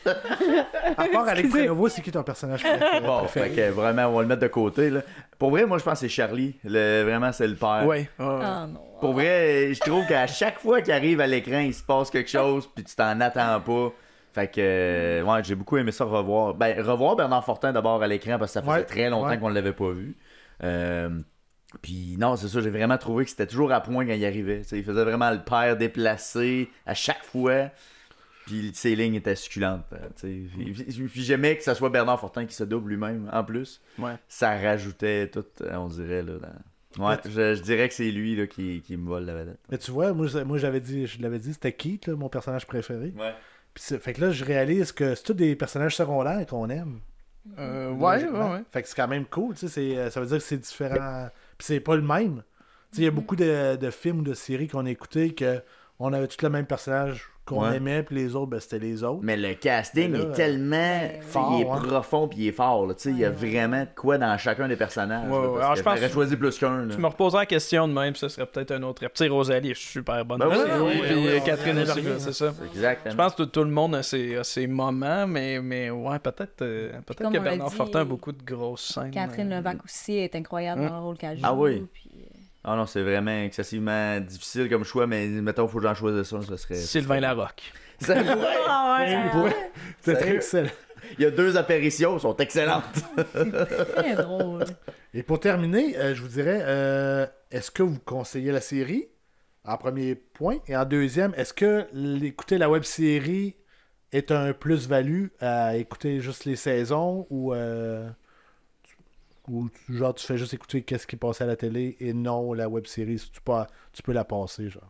À part Alex Pronovo, c'est qui ton personnage préféré? Bon, fait que vraiment, on va le mettre de côté. Là. Pour vrai, moi, je pense que c'est Charlie. Vraiment, c'est le père. Ouais. Ah non. Pour vrai, je trouve qu'à chaque fois qu'il arrive à l'écran, il se passe quelque chose, puis tu t'en attends pas. Fait que, ouais, j'ai beaucoup aimé ça revoir. Ben, revoir Bernard Fortin d'abord à l'écran, parce que ça faisait très longtemps qu'on l'avait pas vu. Puis non, c'est ça, j'ai vraiment trouvé que c'était toujours à point quand il arrivait. T'sais, il faisait vraiment le père déplacé à chaque fois. Puis ses lignes étaient succulentes. Puis j'aimais que ce soit Bernard Fortin qui se double lui-même en plus. Ouais. Ça rajoutait tout, on dirait. Là, Ouais, je dirais que c'est lui là, qui me vole la vedette. Mais tu vois, moi je l'avais dit, c'était Keith, là, mon personnage préféré. Ouais. Puis fait que là, je réalise que c'est tous des personnages secondaires qu'on aime. Ouais. Fait que c'est quand même cool, tu sais, ça veut dire que c'est différent. Puis c'est pas le même. Tu sais, il y a beaucoup de films ou de séries qu'on a écoutés que on avait tous le même personnage qu'on aimait, puis les autres, ben, c'était les autres. Mais le casting est tellement fort, il est profond puis il est fort. Là. Il y a vraiment de quoi dans chacun des personnages. Ouais, là, ouais. parce Alors, que je pense j'aurais que choisi plus qu'un. Là. Tu me reposeras la question de même, ça serait peut-être un autre. Tu sais, Rosalie est super bonne. Ben oui, aussi, oui, puis oui, Catherine oui, aussi, oui, c'est ça. Exactement. Je pense que tout le monde a ses moments, mais ouais, peut-être Comme que on l'a Bernard dit, Fortin a beaucoup de grosses scènes. Catherine Levac aussi est incroyable dans le rôle qu'elle joue. Ah oui. Puis, Ah non, c'est vraiment excessivement difficile comme choix, mais mettons, faut que j'en choisisse ça serait... Sylvain Larocque. Ça, ouais. C'était très Sérieux? excellent. Il y a 2 apparitions, elles sont excellentes. très drôle. Et pour terminer, je vous dirais, est-ce que vous conseillez la série? En premier point. Et en deuxième, est-ce que écouter la web-série est un plus-value à écouter juste les saisons ou genre tu fais juste écouter qu'est-ce qui passait à la télé et non la web-série, si tu peux la passer, genre.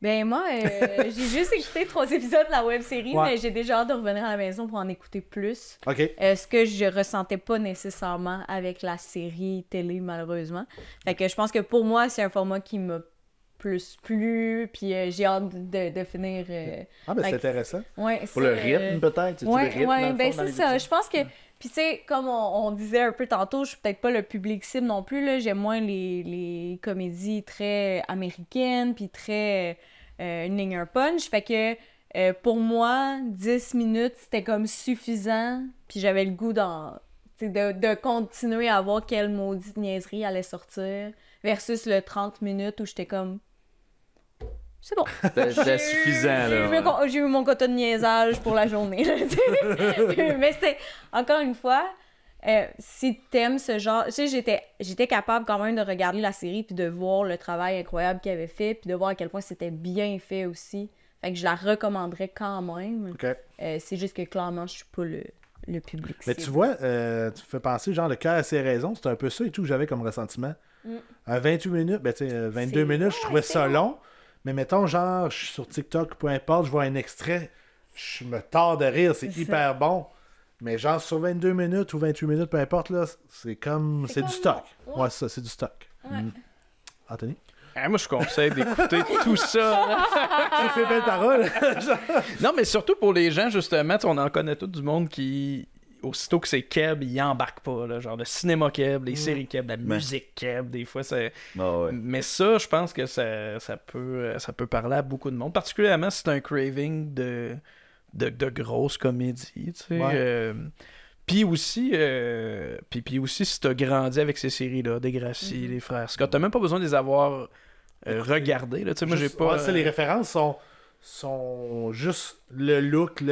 Ben moi, j'ai juste écouté 3 épisodes de la web-série, Ouais. mais j'ai déjà hâte de revenir à la maison pour en écouter plus. OK. Ce que je ressentais pas nécessairement avec la série télé, malheureusement. Fait que je pense que pour moi, c'est un format qui m'a plus plu, puis j'ai hâte de finir. Ah, ben c'est intéressant. Ouais, Pour le rythme, peut-être? C'est-tu le rythme, dans le ben fond, dans c'est ça. l'émission? Je pense que. Puis, tu sais, comme on disait un peu tantôt, je suis peut-être pas le public cible non plus, là. J'aime moins les comédies très américaines, puis très une ligne, un punch. Fait que. Pour moi, 10 minutes, c'était comme suffisant. Puis j'avais le goût de continuer à voir quelle maudite niaiserie allait sortir. Versus le 30 minutes où j'étais comme... C'est bon. C'était suffisant, là. J'ai eu mon quota de niaisage pour la journée. Là, mais c'était... Encore une fois, si t'aimes ce genre... Tu sais, j'étais capable quand même de regarder la série puis de voir le travail incroyable qu'il avait fait puis de voir à quel point c'était bien fait aussi. Fait que je la recommanderais quand même. OK. C'est juste que clairement, je suis pas le public. Mais tu vois, tu me fais penser, genre, le cœur a ses raisons. C'est un peu ça et tout que j'avais comme ressentiment. À 28 minutes, ben tu sais, 22 minutes, je trouvais ça long. Mais mettons, genre, je suis sur TikTok, peu importe, je vois un extrait, je me tords de rire, c'est hyper bon. Mais genre, sur 22 minutes ou 28 minutes, peu importe, là, c'est comme... C'est du stock. Ouais, c'est ça, c'est du stock. Anthony? Moi, je conseille d'écouter tout ça. Tu fais belle parole. Non, mais surtout pour les gens, justement, on en connaît tout du monde qui, aussitôt que c'est Keb, ils embarquent pas. Là, genre le cinéma Keb, les séries Keb, la musique Keb, des fois, c'est... Ouais. Mais ça, je pense que ça peut parler à beaucoup de monde, particulièrement si c'est un craving de grosses comédies, tu sais. Ouais. Puis aussi, si t'as grandi avec ces séries-là, Degrassi, les Frères Scott, t'as même pas besoin de les avoir regardées. Là. Moi, j'ai pas. Les références sont juste le look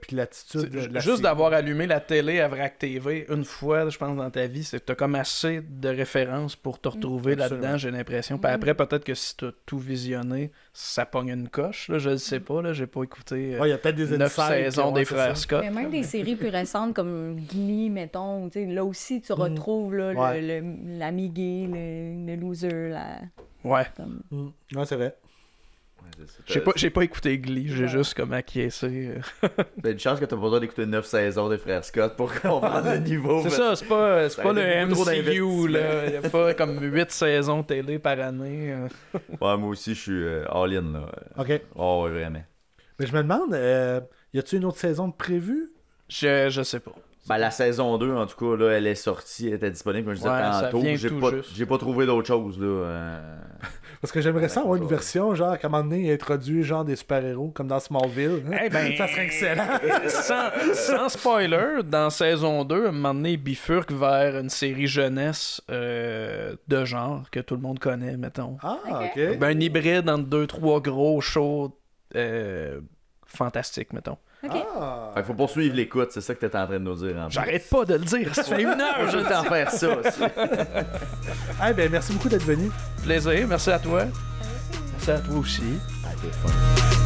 puis l'attitude. De la juste série. d'avoir allumé la télé à Vrac TV une fois, je pense, dans ta vie, c'est que t'as comme assez de références pour te retrouver là-dedans, j'ai l'impression. Puis après, peut-être que si t'as tout visionné, ça pogne une coche. Là, je le sais pas, là, j'ai pas écouté il y a peut-être des 9 saisons des Frères ça. Scott. Mais même des séries plus récentes comme Glee, mettons, là aussi, tu retrouves là, l'ami gay, le loser. Ouais. Ouais, c'est vrai. J'ai pas écouté Glee, j'ai juste comme acquiescé. T'as une chance que t'as pas besoin d'écouter 9 saisons des Frères Scott pour comprendre le niveau. C'est ça, c'est pas le beaucoup trop MCU, là. Il y a pas comme 8 saisons télé par année. Ouais, moi aussi, je suis all-in, là. OK. Oh, ouais, vraiment. Mais je me demande, y a-t-il une autre saison de prévue? Je sais pas. Ben, la saison 2, en tout cas, là, elle est sortie, elle était disponible, comme je disais tantôt. J'ai pas trouvé d'autre chose, là. Parce que j'aimerais ça avoir une version, genre, qu'à un moment donné, il introduit, genre, des super-héros, comme dans Smallville. Hein? Eh ben, ça serait excellent. sans spoiler, dans saison 2, à un moment donné, il bifurque vers une série jeunesse de genre que tout le monde connaît, mettons. Ah, OK. Ben, un hybride entre 2-3 gros shows fantastiques, mettons. Okay. Ah. Fait qu'il faut poursuivre l'écoute, c'est ça que t'es en train de nous dire. En J'arrête pas de le dire, ça fait 1 heure. Je vais t'en faire ça aussi. Eh ben, merci beaucoup d'être venu. Plaisir, merci à toi. Merci à toi aussi. Ah, t'es fun.